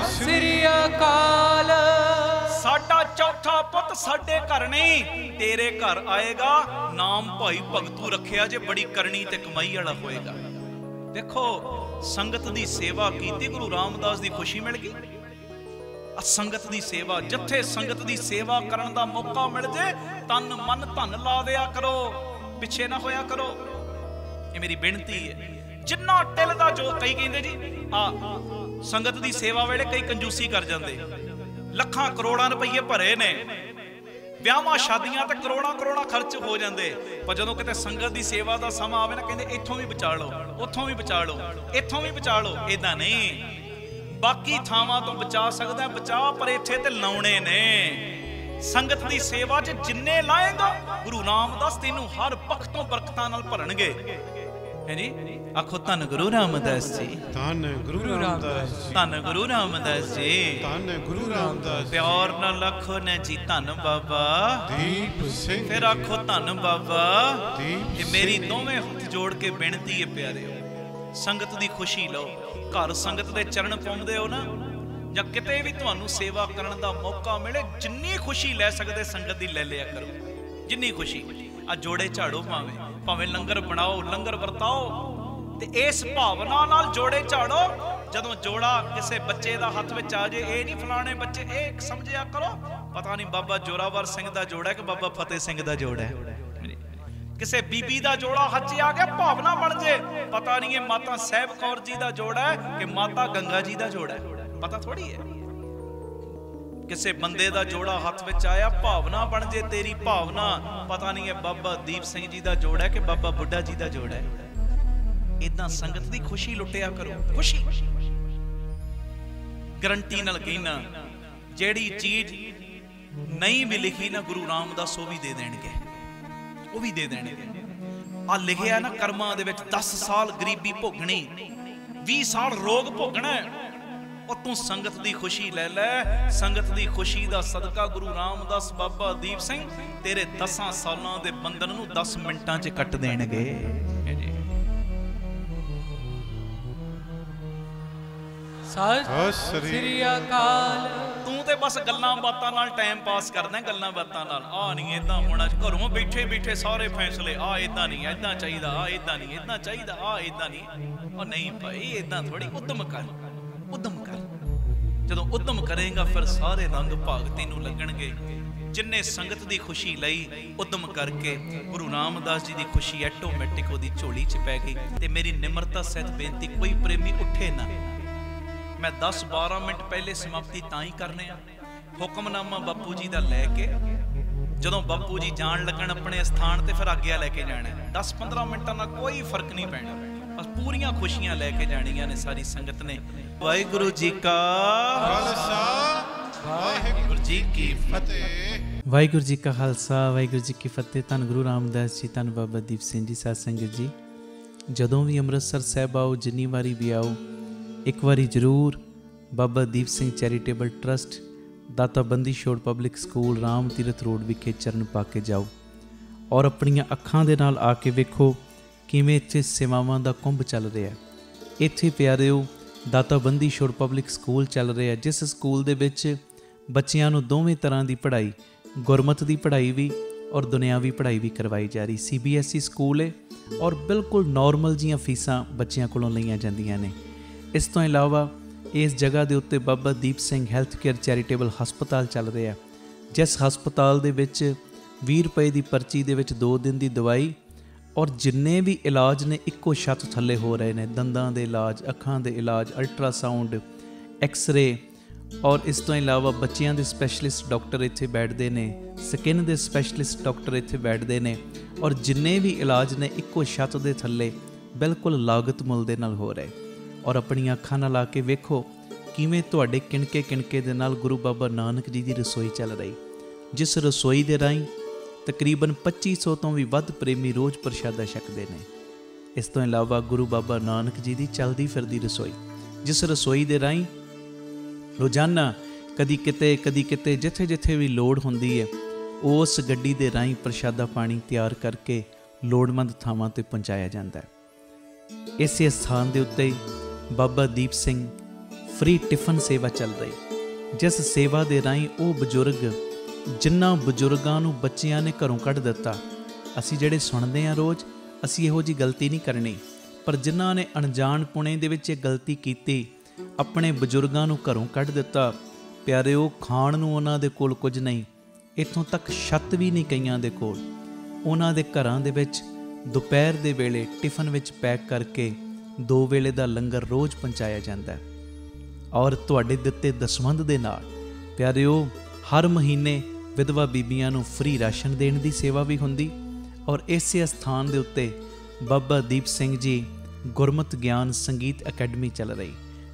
ਸ੍ਰੀ ਅਕਾਲ। ਸਾਡਾ ਚੌਥਾ ਪੁੱਤ ਸਾਡੇ ਘਰ ਨਹੀਂ, ਤੇਰੇ ਘਰ ਆਏਗਾ। ਨਾਮ ਭਾਈ ਭਗਤੂ ਰੱਖਿਆ ਜੇ, ਬੜੀ ਕਰਨੀ ਤੇ ਕਮਾਈ ਵਾਲਾ ਹੋਏਗਾ। ਦੇਖੋ, ਸੰਗਤ ਦੀ ਸੇਵਾ ਕੀਤੀ, ਗੁਰੂ ਰਾਮਦਾਸ ਦੀ ਖੁਸ਼ੀ ਮਿਲ ਗਈ। ਸੰਗਤ ਦੀ ਸੇਵਾ, ਜਿੱਥੇ ਸੰਗਤ ਦੀ ਸੇਵਾ ਕਰਨ ਦਾ ਮੌਕਾ ਮਿਲ ਜੇ, ਤਨ ਮਨ ਧਨ ਲਾ ਦਿਆ ਕਰੋ, ਪਿੱਛੇ ਨਾ ਹੋਇਆ ਕਰੋ। ਇਹ ਮੇਰੀ ਬੇਨਤੀ ਹੈ। ਜਿੰਨਾ ਟਿਲ ਦਾ ਜੋ, ਕਈ ਕਹਿੰਦੇ ਜੀ ਆ ਸੰਗਤ ਦੀ ਸੇਵਾ ਵੇਲੇ ਕਈ ਕੰਜੂਸੀ ਕਰ ਜਾਂਦੇ, ਲੱਖਾਂ ਕਰੋੜਾਂ ਰੁਪਏ ਭਰੇ ਨੇ, ਵਿਆਹਾਂ ਸ਼ਾਦੀਆਂ ਤੇ ਕਰੋੜਾਂ ਖਰਚ ਹੋ ਜਾਂਦੇ, ਪਰ ਜਦੋਂ ਕਿਤੇ ਸੰਗਤ ਦੀ ਸੇਵਾ ਦਾ ਸਮਾਂ ਆਵੇ ਨਾ, ਕਹਿੰਦੇ ਇੱਥੋਂ ਵੀ ਬਚਾ ਲਓ, ਉੱਥੋਂ ਵੀ ਬਚਾ ਲਓ, ਇੱਥੋਂ ਵੀ ਬਚਾ ਲਓ। ਏਦਾਂ ਨਹੀਂ, ਬਾਕੀ ਥਾਵਾਂ ਤੋਂ ਬਚਾ ਸਕਦਾ ਬਚਾ, ਪਰ ਇੱਥੇ ਤੇ ਲਾਉਣੇ ਨੇ। ਸੰਗਤ ਦੀ ਸੇਵਾ 'ਚ ਜਿੰਨੇ ਲਾਏਗਾ, ਗੁਰੂ ਰਾਮਦਾਸ ਤੈਨੂੰ ਹਰ ਪੱਖ ਤੋਂ ਬਰਕਤਾਂ ਨਾਲ ਭਰਨਗੇ। ਹੈ ਜੀ, ਆਖੋ ਧੰਨ ਗੁਰੂ ਰਾਮਦਾਸ ਜੀ। ਧੰਨ ਗੁਰੂ ਰਾਮਦਾਸ ਜੀ। ਧੰਨ ਗੁਰੂ ਰਾਮਦਾਸ ਜੀ। ਧੰਨ ਗੁਰੂ ਰਾਮਦਾਸ। ਪਿਆਰ ਨਾਲ ਆਖੋ ਨਾ ਜੀ ਧੰਨ ਬਾਬਾ ਦੀਪ ਸਿੰਘ। ਫਿਰ ਆਖੋ ਧੰਨ ਬਾਬਾ ਦੀਪ ਸਿੰਘ। ਮੇਰੀ ਦੋਵੇਂ ਹੱਥ ਜੋੜ ਕੇ ਬੇਨਤੀ ਹੈ ਪਿਆਰਿਓ, ਸੰਗਤ ਦੀ ਖੁਸ਼ੀ ਲਓ। ਘਰ ਸੰਗਤ ਦੇ ਚਰਨ ਪਾਉਂਦੇ ਹੋ ਨਾ, ਜਾਂ ਕਿਤੇ ਵੀ ਤੁਹਾਨੂੰ ਸੇਵਾ ਕਰਨ ਦਾ ਮੌਕਾ ਮਿਲੇ, ਜਿੰਨੀ ਖੁਸ਼ੀ ਲੈ ਸਕਦੇ ਸੰਗਤ ਦੀ ਲੈ ਲਿਆ ਕਰੋ, ਜਿੰਨੀ ਖੁਸ਼ੀ। ਆ ਜੋੜੇ ਝਾੜੋ, ਭਾਵੇਂ ਲੰਗਰ ਬਣਾਓ, ਲੰਗਰ ਵਰਤਾਓ, ਤੇ ਇਸ ਭਾਵਨਾ ਨਾਲ ਜੋੜੇ ਝਾੜੋ। ਜਦੋਂ ਜੋੜਾ ਕਿਸੇ ਬੱਚੇ ਦਾ ਹੱਥ ਵਿੱਚ ਆ ਜੇ, ਇਹ ਨਹੀਂ ਫਲਾਣੇ ਬੱਚੇ, ਇਹ ਸਮਝਿਆ ਕਰੋ ਪਤਾ ਨਹੀਂ ਬਾਬਾ ਜੋਰਾਵਰ ਸਿੰਘ ਦਾ ਜੋੜਾ ਕਿ ਬਾਬਾ ਫਤਿਹ ਸਿੰਘ ਦਾ ਜੋੜਾ ਹੈ। ਕਿਸੇ ਬੀਬੀ ਦਾ ਜੋੜਾ ਹੱਥ 'ਚ ਆ ਗਿਆ, ਭਾਵਨਾ ਬਣ ਜੇ, ਪਤਾ ਨਹੀਂ ਇਹ ਮਾਤਾ ਸਾਹਿਬ ਕੌਰ ਜੀ ਦਾ ਜੋੜਾ ਹੈ ਕਿ ਮਾਤਾ ਗੰਗਾ ਜੀ ਦਾ ਜੋੜਾ ਹੈ, ਪਤਾ ਥੋੜੀ ਹੈ। ਕਿਸੇ ਬੰਦੇ ਦਾ ਜੋੜਾ ਹੱਥ ਵਿੱਚ ਆਇਆ, ਭਾਵਨਾ ਬਣ ਜੇ ਤੇਰੀ ਭਾਵਨਾ, ਪਤਾ ਨਹੀਂ ਇਹ ਬਾਬਾ ਦੀਪ ਸਿੰਘ ਜੀ ਦਾ ਜੋੜਾ ਹੈ ਕਿ ਬਾਬਾ ਬੁੱਢਾ ਜੀ ਦਾ ਜੋੜਾ ਹੈ। ਇਦਾਂ ਸੰਗਤ ਦੀ ਖੁਸ਼ੀ ਲੁੱਟਿਆ ਕਰੋ। ਖੁਸ਼ੀ ਗਰੰਟੀ ਨਾਲ ਕਹਿਣਾ, ਜਿਹੜੀ ਚੀਜ਼ ਨਹੀਂ ਵੀ ਲਿਖੀ ਨਾ ਗੁਰੂ ਰਾਮਦਾਸ ਉਹ ਵੀ ਦੇ ਦੇਣਗੇ, ਉਹ ਵੀ ਦੇ ਦੇਣਗੇ। ਆ ਲਿਖਿਆ ਨਾ ਕਰਮਾਂ ਦੇ ਵਿੱਚ 10 ਸਾਲ ਗਰੀਬੀ ਭੋਗਣੀ, 20 ਸਾਲ ਰੋਗ ਭੋਗਣਾ, ਉਹ ਤੂੰ ਸੰਗਤ ਦੀ ਖੁਸ਼ੀ ਲੈ ਲੈ। ਸੰਗਤ ਦੀ ਖੁਸ਼ੀ ਦਾ ਸਦਕਾ ਗੁਰੂ ਰਾਮਦਾਸ ਬਾਬਾ ਦੀਪ ਸਿੰਘ ਤੇਰੇ 10 ਸਾਲਾਂ ਦੇ ਬੰਧਨ ਨੂੰ 10 ਮਿੰਟਾਂ 'ਚ ਕੱਟ ਦੇਣਗੇ। ਸਤਿ ਸ੍ਰੀ ਅਕਾਲ। ਤੂੰ ਤੇ ਬਸ ਗੱਲਾਂ ਬਾਤਾਂ ਨਾਲ ਟਾਈਮ ਪਾਸ ਕਰਦਾ, ਗੱਲਾਂ ਬਾਤਾਂ ਨਾਲ। ਆ ਨਹੀਂ ਏਦਾਂ ਹੋਣਾ, ਘਰੋਂ ਬੈਠੇ ਬੈਠੇ ਸਾਰੇ ਫੈਸਲੇ, ਆ ਏਦਾਂ ਨਹੀਂ, ਏਦਾਂ ਚਾਹੀਦਾ, ਆ ਏਦਾਂ ਨਹੀਂ, ਏਦਾਂ ਚਾਹੀਦਾ, ਆ ਏਦਾਂ ਨਹੀਂ। ਉਹ ਨਹੀਂ ਭਾਈ, ਏਦਾਂ ਥੋੜੀ। ਉਦਮ ਕਰ, ਉਦਮ ਕਰ। ਜਦੋਂ ਉਦਮ ਕਰੇਗਾ ਫਿਰ ਸਾਰੇ ਰੰਗ ਭਾਗ ਤੈਨੂੰ ਲੱਗਣਗੇ। ਜਿੰਨੇ ਸੰਗਤ ਦੀ ਖੁਸ਼ੀ ਲਈ ਉਦਮ ਕਰਕੇ ਗੁਰੂ ਰਾਮਦਾਸ ਜੀ ਦੀ ਖੁਸ਼ੀ ਆਟੋਮੈਟਿਕ ਉਹਦੀ ਝੋਲੀ 'ਚ ਪੈ ਗਈ। ਤੇ ਮੇਰੀ ਨਿਮਰਤਾ ਸਹਿਤ ਬੇਨਤੀ, ਕੋਈ ਪ੍ਰੇਮੀ ਉੱਠੇ ਨਾ। ਮੈਂ 10-12 ਮਿੰਟ ਪਹਿਲੇ ਸਮਾਪਤੀ ਤਾਂ ਹੀ ਕਰਨੇ ਆ। ਹੁਕਮਨਾਮਾ ਬਾਪੂ ਜੀ ਦਾ ਲੈ ਕੇ ਜਦੋਂ ਬਾਪੂ ਜੀ ਜਾਣ ਲੱਗਣ ਆਪਣੇ ਸਥਾਨ ਤੇ ਫਿਰ ਆਗਿਆ ਲੈ ਕੇ ਜਾਣਾ। 10-15 ਮਿੰਟਾਂ ਨਾਲ ਕੋਈ ਫਰਕ ਨਹੀਂ ਪੈਣਾ, ਬਸ ਪੂਰੀਆਂ ਖੁਸ਼ੀਆਂ ਲੈ ਕੇ ਜਾਣੀਆਂ ਨੇ ਸਾਰੀ ਸੰਗਤ ਨੇ। ਵਾਹਿਗੁਰੂ ਜੀ ਕਾ ਖਾਲਸਾ, ਵਾਹਿਗੁਰੂ ਜੀ ਕੀ ਫਤਿਹ। ਵਾਹਿਗੁਰੂ ਜੀ ਕਾ ਖਾਲਸਾ, ਵਾਹਿਗੁਰੂ ਜੀ ਕੀ ਫਤਿਹ। ਧੰਨ ਗੁਰੂ ਰਾਮਦਾਸ ਜੀ, ਧੰਨ ਬਾਬਾ ਦੀਪ ਸਿੰਘ ਜੀ। ਸਾਧ ਸੰਗਤ ਜੀ, ਜਦੋਂ ਵੀ ਅੰਮ੍ਰਿਤਸਰ ਸਾਹਿਬ ਆਓ, ਜਿੰਨੀ ਵਾਰੀ ਵੀ ਆਓ, ਇੱਕ ਵਾਰੀ ਜ਼ਰੂਰ ਬਾਬਾ ਦੀਪ ਸਿੰਘ ਚੈਰੀਟੇਬਲ ਟਰਸਟ, ਦਾਤਾ Bandi Chhor public school, Ram Tirath road ਵਿਖੇ ਚਰਨ ਪਾ ਕੇ ਜਾਓ ਔਰ ਆਪਣੀਆਂ ਅੱਖਾਂ ਦੇ ਨਾਲ ਆ ਕੇ ਵੇਖੋ ਕਿਵੇਂ ਇੱਥੇ ਸੇਵਾਵਾਂ ਦਾ ਕੁੰਭ ਚੱਲ ਰਿਹਾ। ਇੱਥੇ ਪਿਆਰਿਓ ਦਾਤਾ ਬੰਦੀ ਛੋੜ ਪਬਲਿਕ ਸਕੂਲ ਚੱਲ ਰਿਹਾ, ਜਿਸ ਸਕੂਲ ਦੇ ਵਿੱਚ ਬੱਚਿਆਂ ਨੂੰ ਦੋਵੇਂ ਤਰ੍ਹਾਂ ਦੀ ਪੜ੍ਹਾਈ, ਗੁਰਮਤ ਦੀ ਪੜ੍ਹਾਈ ਵੀ ਔਰ ਦੁਨਿਆਵੀ ਪੜ੍ਹਾਈ ਵੀ ਕਰਵਾਈ ਜਾ ਰਹੀ। CBSE ਸਕੂਲ ਹੈ ਔਰ ਬਿਲਕੁਲ ਨੋਰਮਲ ਜੀਆਂ ਫੀਸਾਂ ਬੱਚਿਆਂ ਕੋਲੋਂ ਲਈਆਂ ਜਾਂਦੀਆਂ ਨੇ। ਇਸ ਤੋਂ ਇਲਾਵਾ ਇਸ ਜਗ੍ਹਾ ਦੇ ਉੱਤੇ Baba Deep Singh health care charitable ਹਸਪਤਾਲ ਚੱਲ ਰਿਹਾ, ਜਿਸ ਹਸਪਤਾਲ ਦੇ ਵਿੱਚ 20 ਰੁਪਏ ਦੀ ਪਰਚੀ ਦੇ ਵਿੱਚ 2 ਦਿਨ ਦੀ ਦਵਾਈ ਔਰ ਜਿੰਨੇ ਵੀ ਇਲਾਜ ਨੇ ਇੱਕੋ ਛੱਤ ਥੱਲੇ ਹੋ ਰਹੇ ਨੇ। ਦੰਦਾਂ ਦੇ ਇਲਾਜ, ਅੱਖਾਂ ਦੇ ਇਲਾਜ, ਅਲਟਰਾਸਾਊਂਡ, ਐਕਸ-ਰੇ ਔਰ ਇਸ ਤੋਂ ਇਲਾਵਾ ਬੱਚਿਆਂ ਦੇ ਸਪੈਸ਼ਲਿਸਟ ਡਾਕਟਰ ਇੱਥੇ ਬੈਠਦੇ ਨੇ, ਸਕਿਨ ਦੇ ਸਪੈਸ਼ਲਿਸਟ ਡਾਕਟਰ ਇੱਥੇ ਬੈਠਦੇ ਨੇ ਔਰ ਜਿੰਨੇ ਵੀ ਇਲਾਜ ਨੇ ਇੱਕੋ ਛੱਤ ਦੇ ਥੱਲੇ ਬਿਲਕੁਲ ਲਾਗਤ ਮੁੱਲ ਦੇ ਨਾਲ ਹੋ ਰਹੇ। ਔਰ ਆਪਣੀਆਂ ਅੱਖਾਂ ਨਾਲ ਆ ਕੇ ਵੇਖੋ ਕਿਵੇਂ ਤੁਹਾਡੇ ਕਿਣਕੇ ਕਿਣਕੇ ਦੇ ਨਾਲ ਗੁਰੂ ਬਾਬਾ ਨਾਨਕ ਜੀ ਦੀ ਰਸੋਈ ਚੱਲ ਰਹੀ, ਜਿਸ ਰਸੋਈ ਦੇ ਰਾਹੀਂ ਤਕਰੀਬਨ 2500 ਤੋਂ ਵੀ ਵੱਧ ਪ੍ਰੇਮੀ ਰੋਜ਼ ਪ੍ਰਸ਼ਾਦਾ ਛਕਦੇ ਨੇ। ਇਸ ਤੋਂ ਇਲਾਵਾ ਗੁਰੂ ਬਾਬਾ ਨਾਨਕ ਜੀ ਦੀ ਚੱਲਦੀ ਫਿਰਦੀ ਰਸੋਈ, ਜਿਸ ਰਸੋਈ ਦੇ ਰਾਹੀਂ ਰੋਜ਼ਾਨਾ ਕਦੀ ਕਿਤੇ ਜਿੱਥੇ ਜਿੱਥੇ ਵੀ ਲੋੜ ਹੁੰਦੀ ਹੈ, ਉਸ ਗੱਡੀ ਦੇ ਰਾਹੀਂ ਪ੍ਰਸ਼ਾਦਾ ਪਾਣੀ ਤਿਆਰ ਕਰਕੇ ਲੋੜਵੰਦ ਥਾਵਾਂ 'ਤੇ ਪਹੁੰਚਾਇਆ ਜਾਂਦਾ ਹੈ। ਇਸੇ ਸਥਾਨ ਦੇ ਉੱਤੇ ਬਾਬਾ ਦੀਪ ਸਿੰਘ ਫ੍ਰੀ ਟਿਫਨ ਸੇਵਾ ਚੱਲ ਰਹੀ, ਜਿਸ ਸੇਵਾ ਦੇ ਰਾਹੀਂ ਉਹ ਬਜ਼ੁਰਗ, ਜਿਨ੍ਹਾਂ ਬਜ਼ੁਰਗਾਂ ਨੂੰ ਬੱਚਿਆਂ ਨੇ ਘਰੋਂ ਕੱਢ ਦਿੱਤਾ। ਅਸੀਂ ਜਿਹੜੇ ਸੁਣਦੇ ਹਾਂ ਰੋਜ਼, ਅਸੀਂ ਇਹੋ ਜਿਹੀ ਗਲਤੀ ਨਹੀਂ ਕਰਨੀ, ਪਰ ਜਿਨ੍ਹਾਂ ਨੇ ਅਣਜਾਣ ਪੁਣੇ ਦੇ ਵਿੱਚ ਇਹ ਗਲਤੀ ਕੀਤੀ, ਆਪਣੇ ਬਜ਼ੁਰਗਾਂ ਨੂੰ ਘਰੋਂ ਕੱਢ ਦਿੱਤਾ, ਪਿਆਰਿਓ ਖਾਣ ਨੂੰ ਉਹਨਾਂ ਦੇ ਕੋਲ ਕੁਝ ਨਹੀਂ, ਇੱਥੋਂ ਤੱਕ ਛੱਤ ਵੀ ਨਹੀਂ ਕਈਆਂ ਦੇ ਕੋਲ। ਉਹਨਾਂ ਦੇ ਘਰਾਂ ਦੇ ਵਿੱਚ ਦੁਪਹਿਰ ਦੇ ਵੇਲੇ ਟਿਫਨ ਵਿੱਚ ਪੈਕ ਕਰਕੇ 2 ਵੇਲੇ ਦਾ ਲੰਗਰ ਰੋਜ਼ ਪਹੁੰਚਾਇਆ ਜਾਂਦਾ ਹੈ। ਔਰ ਤੁਹਾਡੇ ਦਿੱਤੇ ਦਸਵੰਧ ਦੇ ਨਾਲ ਪਿਆਰਿਓ ਹਰ ਮਹੀਨੇ ਵਿਧਵਾ ਬੀਬੀਆਂ ਨੂੰ ਫ੍ਰੀ ਰਾਸ਼ਨ ਦੇਣ ਦੀ ਸੇਵਾ ਵੀ ਹੁੰਦੀ। ਔਰ ਇਸੇ ਸਥਾਨ ਦੇ ਉੱਤੇ ਬਾਬਾ ਦੀਪ ਸਿੰਘ ਜੀ ਗੁਰਮਤਿ ਗਿਆਨ ਸੰਗੀਤ ਅਕੈਡਮੀ ਚੱਲ ਰਹੀ,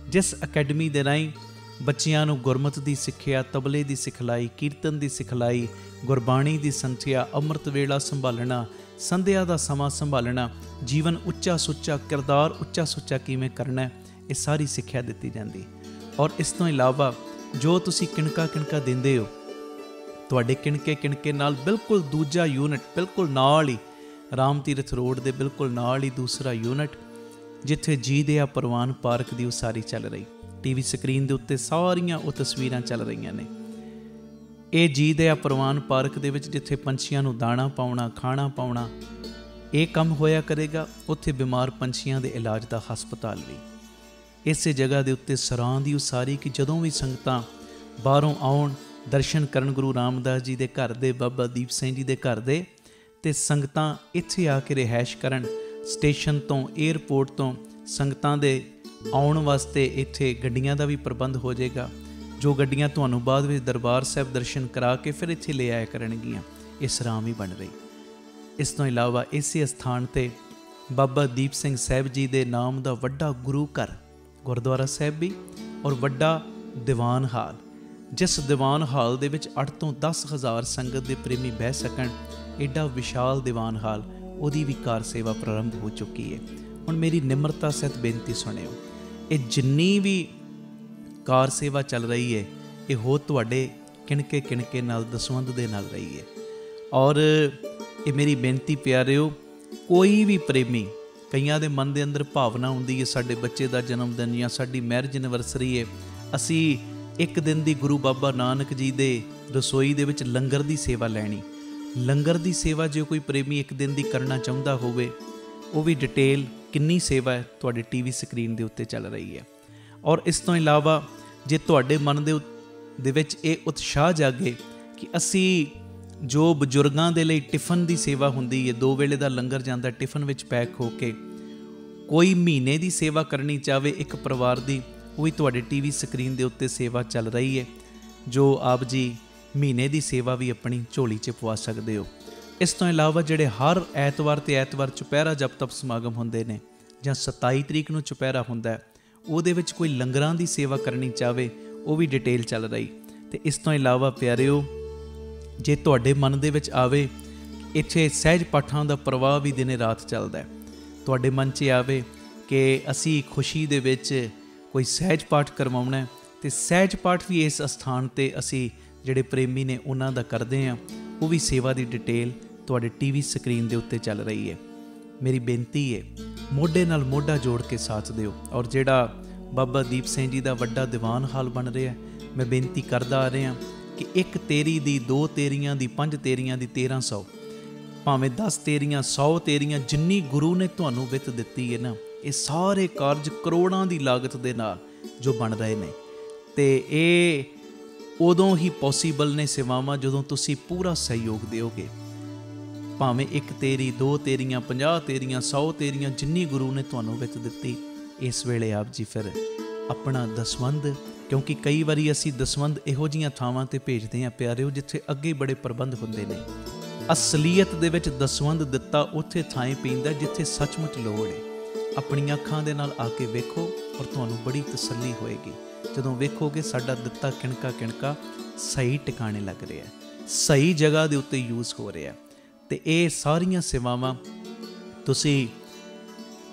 ਜਿਸ ਅਕੈਡਮੀ ਦੇ ਰਾਹੀਂ ਬੱਚਿਆਂ ਨੂੰ ਗੁਰਮਤਿ ਦੀ ਸਿੱਖਿਆ, ਤਬਲੇ ਦੀ ਸਿਖਲਾਈ, ਕੀਰਤਨ ਦੀ ਸਿਖਲਾਈ, ਗੁਰਬਾਣੀ ਦੀ ਸੰਥਿਆ, ਅੰਮ੍ਰਿਤ ਵੇਲਾ ਸੰਭਾਲਣਾ, ਸੰਧਿਆ ਦਾ ਸਮਾਂ ਸੰਭਾਲਣਾ, ਜੀਵਨ ਉੱਚਾ ਸੁੱਚਾ, ਕਿਰਦਾਰ ਉੱਚਾ ਸੁੱਚਾ ਕਿਵੇਂ ਕਰਨਾ, ਇਹ ਸਾਰੀ ਸਿੱਖਿਆ ਦਿੱਤੀ ਜਾਂਦੀ। ਔਰ ਇਸ ਤੋਂ ਇਲਾਵਾ ਜੋ ਤੁਸੀਂ ਕਿਣਕਾ ਦਿੰਦੇ ਹੋ, ਤੁਹਾਡੇ ਕਿਣਕੇ ਨਾਲ ਬਿਲਕੁਲ ਦੂਜਾ ਯੂਨਿਟ, ਬਿਲਕੁਲ ਨਾਲ ਹੀ ਰਾਮ ਤੀਰਥ ਰੋਡ ਦੇ ਬਿਲਕੁਲ ਨਾਲ ਹੀ ਦੂਸਰਾ ਯੂਨਿਟ, ਜਿੱਥੇ ਜੀ ਦਿਆ ਪ੍ਰਵਾਨ ਪਾਰਕ ਦੀ ਉਸਾਰੀ ਚੱਲ ਰਹੀ। TV ਸਕਰੀਨ ਦੇ ਉੱਤੇ ਸਾਰੀਆਂ ਉਹ ਤਸਵੀਰਾਂ ਚੱਲ ਰਹੀਆਂ ਨੇ। ਇਹ ਜੀ ਦਿਆ ਪ੍ਰਵਾਨ ਪਾਰਕ ਦੇ ਵਿੱਚ ਜਿੱਥੇ ਪੰਛੀਆਂ ਨੂੰ ਦਾਣਾ ਪਾਉਣਾ, ਖਾਣਾ ਪਾਉਣਾ, ਇਹ ਕੰਮ ਹੋਇਆ ਕਰੇਗਾ। ਉੱਥੇ ਬਿਮਾਰ ਪੰਛੀਆਂ ਦੇ ਇਲਾਜ ਦਾ ਹਸਪਤਾਲ ਵੀ। ਇਸੇ ਜਗ੍ਹਾ ਦੇ ਉੱਤੇ ਸਰਾਂ ਦੀ ਉਸਾਰੀ ਕਿ ਜਦੋਂ ਵੀ ਸੰਗਤਾਂ ਬਾਹਰੋਂ ਆਉਣ, ਦਰਸ਼ਨ ਕਰਨ ਗੁਰੂ ਰਾਮਦਾਸ ਜੀ ਦੇ ਘਰ ਦੇ, ਬਾਬਾ ਦੀਪ ਸਿੰਘ ਜੀ ਦੇ ਘਰ ਦੇ, ਤੇ ਸੰਗਤਾਂ ਇੱਥੇ ਆ ਕੇ ਰਿਹਾਇਸ਼ ਕਰਨ। ਸਟੇਸ਼ਨ ਤੋਂ, ਏਅਰਪੋਰਟ ਤੋਂ ਸੰਗਤਾਂ ਦੇ ਆਉਣ ਵਾਸਤੇ ਇੱਥੇ ਗੱਡੀਆਂ ਦਾ ਵੀ ਪ੍ਰਬੰਧ ਹੋ ਜਾਏਗਾ, ਜੋ ਗੱਡੀਆਂ ਤੁਹਾਨੂੰ ਬਾਅਦ ਵਿੱਚ ਦਰਬਾਰ ਸਾਹਿਬ ਦਰਸ਼ਨ ਕਰਾ ਕੇ ਫਿਰ ਇੱਥੇ ਲੈ ਆਇਆ ਕਰਨਗੀਆਂ। ਇਹ ਸਰਾਂ ਵੀ ਬਣ ਰਹੀ। ਇਸ ਤੋਂ ਇਲਾਵਾ ਇਸੇ ਸਥਾਨ 'ਤੇ ਬਾਬਾ ਦੀਪ ਸਿੰਘ ਸਾਹਿਬ ਜੀ ਦੇ ਨਾਮ ਦਾ ਵੱਡਾ ਗੁਰੂ ਘਰ, ਗੁਰਦੁਆਰਾ ਸਾਹਿਬ ਵੀ, ਔਰ ਵੱਡਾ ਦੀਵਾਨ ਹਾਲ, ਜਿਸ ਦੀਵਾਨ ਹਾਲ ਦੇ ਵਿੱਚ 8 ਤੋਂ 10,000 ਸੰਗਤ ਦੇ ਪ੍ਰੇਮੀ ਬਹਿ ਸਕਣ। ਐਡਾ ਵਿਸ਼ਾਲ ਦੀਵਾਨ ਹਾਲ, ਉਹਦੀ ਵੀ ਕਾਰ ਸੇਵਾ ਪ੍ਰਾਰੰਭ ਹੋ ਚੁੱਕੀ ਹੈ। ਹੁਣ ਮੇਰੀ ਨਿਮਰਤਾ ਸਹਿਤ ਬੇਨਤੀ ਸੁਣਿਓ, ਇਹ ਜਿੰਨੀ ਵੀ ਕਾਰ ਸੇਵਾ ਚੱਲ ਰਹੀ ਹੈ, ਇਹ ਹੋ ਤੁਹਾਡੇ ਕਿਣਕੇ ਨਾਲ ਦਸਵੰਧ ਦੇ ਨਾਲ ਰਹੀ ਹੈ। ਔਰ ਇਹ ਮੇਰੀ ਬੇਨਤੀ ਪਿਆਰਿਓ, ਕੋਈ ਵੀ ਪ੍ਰੇਮੀ, ਕਈਆਂ ਦੇ ਮਨ ਦੇ ਅੰਦਰ ਭਾਵਨਾ ਹੁੰਦੀ ਹੈ ਸਾਡੇ ਬੱਚੇ ਦਾ ਜਨਮ ਦਿਨ ਜਾਂ ਸਾਡੀ ਮੈਰਿਜ ਐਨਵਰਸਰੀ ਹੈ, ਅਸੀਂ ਇੱਕ ਦਿਨ ਦੀ ਗੁਰੂ ਬਾਬਾ ਨਾਨਕ ਜੀ ਦੇ ਰਸੋਈ ਦੇ ਵਿੱਚ ਲੰਗਰ ਦੀ ਸੇਵਾ ਲੈਣੀ। ਲੰਗਰ ਦੀ ਸੇਵਾ ਜੇ ਕੋਈ ਪ੍ਰੇਮੀ ਇੱਕ ਦਿਨ ਦੀ ਕਰਨਾ ਚਾਹੁੰਦਾ ਹੋਵੇ, ਉਹ ਵੀ ਡਿਟੇਲ ਕਿੰਨੀ ਸੇਵਾ ਹੈ ਤੁਹਾਡੇ ਟੀਵੀ ਸਕਰੀਨ ਦੇ ਉੱਤੇ ਚੱਲ ਰਹੀ ਹੈ। ਔਰ ਇਸ ਤੋਂ ਇਲਾਵਾ ਜੇ ਤੁਹਾਡੇ ਮਨ ਦੇ ਵਿੱਚ ਇਹ ਉਤਸ਼ਾਹ ਜਾਗੇ ਕਿ ਅਸੀਂ ਜੋ ਬਜ਼ੁਰਗਾਂ ਦੇ ਲਈ ਟਿਫਨ ਦੀ ਸੇਵਾ ਹੁੰਦੀ ਹੈ, 2 ਵੇਲੇ ਦਾ ਲੰਗਰ ਜਾਂਦਾ ਟਿਫਨ ਵਿੱਚ ਪੈਕ ਹੋ ਕੇ, ਕੋਈ ਮਹੀਨੇ ਦੀ ਸੇਵਾ ਕਰਨੀ ਚਾਹਵੇ ਇੱਕ ਪਰਿਵਾਰ ਦੀ, ਉਹ ਵੀ ਤੁਹਾਡੇ ਟੀਵੀ ਸਕਰੀਨ ਦੇ ਉੱਤੇ ਸੇਵਾ ਚੱਲ ਰਹੀ ਹੈ, ਜੋ ਆਪ ਜੀ ਮਹੀਨੇ ਦੀ ਸੇਵਾ ਵੀ ਆਪਣੀ ਝੋਲੀ 'ਚ ਪਵਾ ਸਕਦੇ ਹੋ। ਇਸ ਤੋਂ ਇਲਾਵਾ ਜਿਹੜੇ ਹਰ ਐਤਵਾਰ ਤੇ ਐਤਵਾਰ ਚੁਪਹਿਰਾ ਜਪ ਤਪ ਸਮਾਗਮ ਹੁੰਦੇ ਨੇ, ਜਾਂ 27 ਤਰੀਕ ਨੂੰ ਚੁਪਹਿਰਾ ਹੁੰਦਾ, ਉਹਦੇ ਵਿੱਚ ਕੋਈ ਲੰਗਰਾਂ ਦੀ ਸੇਵਾ ਕਰਨੀ ਚਾਹਵੇ, ਉਹ ਵੀ ਡਿਟੇਲ ਚੱਲ ਰਹੀ। ਤੇ ਇਸ ਤੋਂ ਇਲਾਵਾ ਪਿਆਰਿਓ, ਜੇ ਤੁਹਾਡੇ ਮਨ ਦੇ ਵਿੱਚ ਆਵੇ ਇੱਥੇ ਸਹਿਜ ਪਾਠਾਂ ਦਾ ਪ੍ਰਵਾਹ ਵੀ ਦਿਨੇ ਰਾਤ ਚੱਲਦਾ, ਤੁਹਾਡੇ ਮਨ 'ਚ ਆਵੇ ਕਿ ਅਸੀਂ ਖੁਸ਼ੀ ਦੇ ਵਿੱਚ ਕੋਈ ਸਹਿਜ ਪਾਠ ਕਰਵਾਉਣਾ, ਤੇ ਸਹਿਜ ਪਾਠ ਵੀ ਇਸ ਅਸਥਾਨ 'ਤੇ ਅਸੀਂ ਜਿਹੜੇ ਪ੍ਰੇਮੀ ਨੇ ਉਹਨਾਂ ਦਾ ਕਰਦੇ ਹਾਂ, ਉਹ ਵੀ ਸੇਵਾ ਦੀ ਡਿਟੇਲ ਤੁਹਾਡੇ ਟੀਵੀ ਸਕਰੀਨ ਦੇ ਉੱਤੇ ਚੱਲ ਰਹੀ ਹੈ। ਮੇਰੀ ਬੇਨਤੀ ਹੈ, ਮੋਢੇ ਨਾਲ ਮੋਢਾ ਜੋੜ ਕੇ ਸਾਥ ਦਿਓ। ਔਰ ਜਿਹੜਾ ਬਾਬਾ ਦੀਪ ਸਿੰਘ ਜੀ ਦਾ ਵੱਡਾ ਦੀਵਾਨ ਹਾਲ ਬਣ ਰਿਹਾ, ਮੈਂ ਬੇਨਤੀ ਕਰਦਾ ਆ ਰਿਹਾ ਕਿ 1 ਤੇਰੀ ਦੀ, 2 ਤੇਰੀਆਂ ਦੀ, 5 ਤੇਰੀਆਂ ਦੀ 1300, ਭਾਵੇਂ 10 ਤੇਰੀਆਂ, 100 ਤੇਰੀਆਂ, ਜਿੰਨੀ ਗੁਰੂ ਨੇ ਤੁਹਾਨੂੰ ਵਿੱਤ ਦਿੱਤੀ ਹੈ ਨਾ, ਇਹ ਸਾਰੇ ਕਾਰਜ ਕਰੋੜਾਂ ਦੀ ਲਾਗਤ ਦੇ ਨਾਲ ਜੋ ਬਣ ਰਹੇ ਨੇ, ਤੇ ਇਹ ਉਦੋਂ ਹੀ ਪੋਸੀਬਲ ਨੇ ਸੇਵਾਵਾਂ ਜਦੋਂ ਤੁਸੀਂ ਪੂਰਾ ਸਹਿਯੋਗ ਦਿਓਗੇ। ਭਾਵੇਂ 1 ਤੇਰੀ, 2 ਤੇਰੀਆਂ, 50 ਤੇਰੀਆਂ, 100 ਤੇਰੀਆਂ, ਜਿੰਨੀ ਗੁਰੂ ਨੇ ਤੁਹਾਨੂੰ ਵਿੱਤ ਦਿੱਤੀ, ਇਸ ਵੇਲੇ ਆਪ ਜੀ ਫਿਰ ਆਪਣਾ ਦਸਵੰਧ, ਕਿਉਂਕਿ ਕਈ ਵਾਰੀ ਅਸੀਂ ਦਸਵੰਧ ਇਹੋ ਜਿਹੀਆਂ ਥਾਵਾਂ 'ਤੇ ਭੇਜਦੇ ਹਾਂ ਪਿਆਰਿਓ, ਜਿੱਥੇ ਅੱਗੇ ਬੜੇ ਪ੍ਰਬੰਧ ਹੁੰਦੇ ਨੇ। ਅਸਲੀਅਤ ਦੇ ਵਿੱਚ ਦਸਵੰਧ ਦਿੱਤਾ ਉੱਥੇ ਥਾਂ ਪੈਂਦਾ ਜਿੱਥੇ ਸੱਚਮੁੱਚ ਲੋੜ ਹੈ। ਆਪਣੀਆਂ ਅੱਖਾਂ ਦੇ ਨਾਲ ਆ ਕੇ ਵੇਖੋ, ਔਰ ਤੁਹਾਨੂੰ ਬੜੀ ਤਸੱਲੀ ਹੋਏਗੀ ਜਦੋਂ ਵੇਖੋਗੇ ਸਾਡਾ ਦਿੱਤਾ ਕਿਣਕਾ ਸਹੀ ਟਿਕਾਣੇ ਲੱਗ ਰਿਹਾ, ਸਹੀ ਜਗ੍ਹਾ ਦੇ ਉੱਤੇ ਯੂਜ਼ ਹੋ ਰਿਹਾ। ਤੇ ਇਹ ਸਾਰੀਆਂ ਸੇਵਾਵਾਂ ਤੁਸੀਂ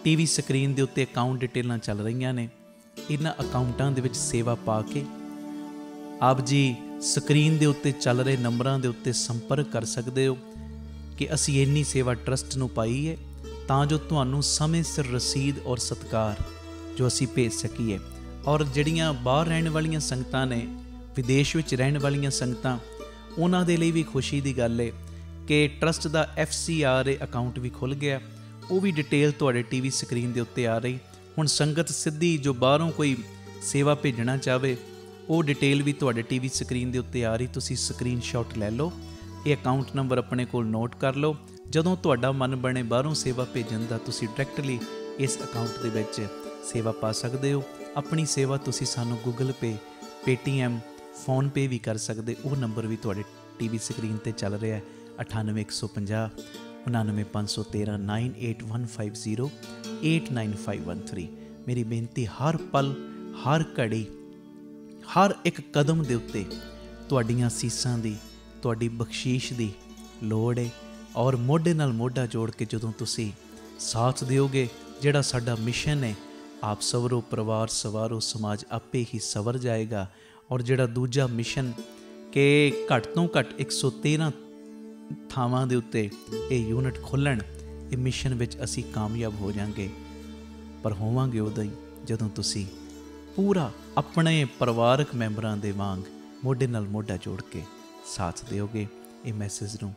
ਟੀਵੀ ਸਕਰੀਨ ਦੇ ਉੱਤੇ ਅਕਾਊਂਟ ਡਿਟੇਲਾਂ ਚੱਲ ਰਹੀਆਂ ਨੇ, ਇਹਨਾਂ ਅਕਾਊਂਟਾਂ ਦੇ ਵਿੱਚ ਸੇਵਾ ਪਾ ਕੇ ਆਪ ਜੀ ਸਕਰੀਨ ਦੇ ਉੱਤੇ ਚੱਲ ਰਹੇ ਨੰਬਰਾਂ ਦੇ ਉੱਤੇ ਸੰਪਰਕ ਕਰ ਸਕਦੇ ਹੋ ਕਿ ਅਸੀਂ ਇੰਨੀ ਸੇਵਾ ਟਰਸਟ ਨੂੰ ਪਾਈ ਹੈ, ਤਾਂ ਜੋ ਤੁਹਾਨੂੰ ਸਮੇਂ ਸਿਰ ਰਸੀਦ ਔਰ ਸਤਿਕਾਰ ਜੋ ਅਸੀਂ ਭੇਜ ਸਕੀਏ। ਔਰ ਜਿਹੜੀਆਂ ਬਾਹਰ ਰਹਿਣ ਵਾਲੀਆਂ ਸੰਗਤਾਂ ਨੇ, ਵਿਦੇਸ਼ ਵਿੱਚ ਰਹਿਣ ਵਾਲੀਆਂ ਸੰਗਤਾਂ, ਉਹਨਾਂ ਦੇ ਲਈ ਵੀ ਖੁਸ਼ੀ ਦੀ ਗੱਲ ਹੈ ਕਿ ਟਰਸਟ ਦਾ FCRA ਅਕਾਊਂਟ ਵੀ ਖੁੱਲ੍ਹ ਗਿਆ, ਉਹ ਵੀ ਡਿਟੇਲ ਤੁਹਾਡੇ ਟੀਵੀ ਸਕਰੀਨ ਦੇ ਉੱਤੇ ਆ ਰਹੀ। ਹੁਣ ਸੰਗਤ ਸਿੱਧੀ ਜੋ ਬਾਹਰੋਂ ਕੋਈ ਸੇਵਾ ਭੇਜਣਾ ਚਾਹਵੇ, ਉਹ ਡਿਟੇਲ ਵੀ ਤੁਹਾਡੇ ਟੀਵੀ ਸਕਰੀਨ ਦੇ ਉੱਤੇ ਆ ਰਹੀ, ਤੁਸੀਂ ਸਕਰੀਨਸ਼ਾਟ ਲੈ ਲਓ, ਇਹ ਅਕਾਊਂਟ ਨੰਬਰ ਆਪਣੇ ਕੋਲ ਨੋਟ ਕਰ ਲਓ। ਜਦੋਂ ਤੁਹਾਡਾ ਮਨ ਬਣੇ ਬਾਹਰੋਂ ਸੇਵਾ ਭੇਜਣ ਦਾ, ਤੁਸੀਂ ਡਾਇਰੈਕਟਲੀ ਇਸ ਅਕਾਊਂਟ ਦੇ ਵਿੱਚ ਸੇਵਾ ਪਾ ਸਕਦੇ ਹੋ। ਆਪਣੀ ਸੇਵਾ ਤੁਸੀਂ ਸਾਨੂੰ ਗੂਗਲ ਪੇ, ਪੇਟੀਐਮ, ਫੋਨਪੇ ਵੀ ਕਰ ਸਕਦੇ, ਉਹ ਨੰਬਰ ਵੀ ਤੁਹਾਡੇ ਟੀਵੀ ਸਕਰੀਨ 'ਤੇ ਚੱਲ ਰਿਹਾ ਹੈ, 98150 99513 98150 89513। ਮੇਰੀ ਬੇਨਤੀ, ਹਰ ਪਲ, ਹਰ ਘੜੀ, ਹਰ ਇੱਕ ਕਦਮ ਦੇ ਉੱਤੇ ਤੁਹਾਡੀਆਂ ਸੀਸਾਂ ਦੀ, ਤੁਹਾਡੀ ਬਖਸ਼ੀਸ਼ ਦੀ ਲੋੜ ਹੈ। ਔਰ ਮੋਢੇ ਨਾਲ ਮੋਢਾ ਜੋੜ ਕੇ ਜਦੋਂ ਤੁਸੀਂ ਸਾਥ ਦਿਓਗੇ, ਜਿਹੜਾ ਸਾਡਾ ਮਿਸ਼ਨ ਹੈ, ਆਪ ਸਵਰੋ ਪਰਿਵਾਰ ਸਵਾਰੋ, ਸਮਾਜ ਆਪੇ ਹੀ ਸਵਰ ਜਾਏਗਾ। ਔਰ ਜਿਹੜਾ ਦੂਜਾ ਮਿਸ਼ਨ ਕਿ ਘੱਟ ਤੋਂ ਘੱਟ 113 ਥਾਵਾਂ ਦੇ ਉੱਤੇ ਇਹ ਯੂਨਿਟ ਖੋਲ੍ਹਣ, ਇਹ ਮਿਸ਼ਨ ਵਿੱਚ ਅਸੀਂ ਕਾਮਯਾਬ ਹੋ ਜਾਵਾਂਗੇ। ਪਰ ਹੋਵਾਂਗੇ ਉਦੋਂ ਹੀ ਜਦੋਂ ਤੁਸੀਂ ਪੂਰਾ ਆਪਣੇ ਪਰਿਵਾਰਕ ਮੈਂਬਰਾਂ ਦੇ ਵਾਂਗ ਮੋਢੇ ਨਾਲ ਮੋਢਾ ਜੋੜ ਕੇ ਸਾਥ ਦਿਓਗੇ। ਇਹ ਮੈਸੇਜ ਨੂੰ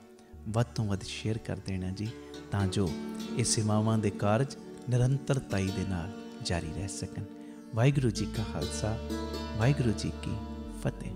ਵੱਧ ਤੋਂ ਵੱਧ ਸ਼ੇਅਰ ਕਰ ਦੇਣਾ ਜੀ, ਤਾਂ ਜੋ ਇਹ ਸੇਵਾਵਾਂ ਦੇ ਕਾਰਜ ਨਿਰੰਤਰਤਾਈ ਦੇ ਨਾਲ ਜਾਰੀ ਰਹਿ ਸਕਣ। ਵਾਹਿਗੁਰੂ ਜੀ ਕਾ ਖਾਲਸਾ, ਵਾਹਿਗੁਰੂ ਜੀ ਕੀ ਫਤਿਹ।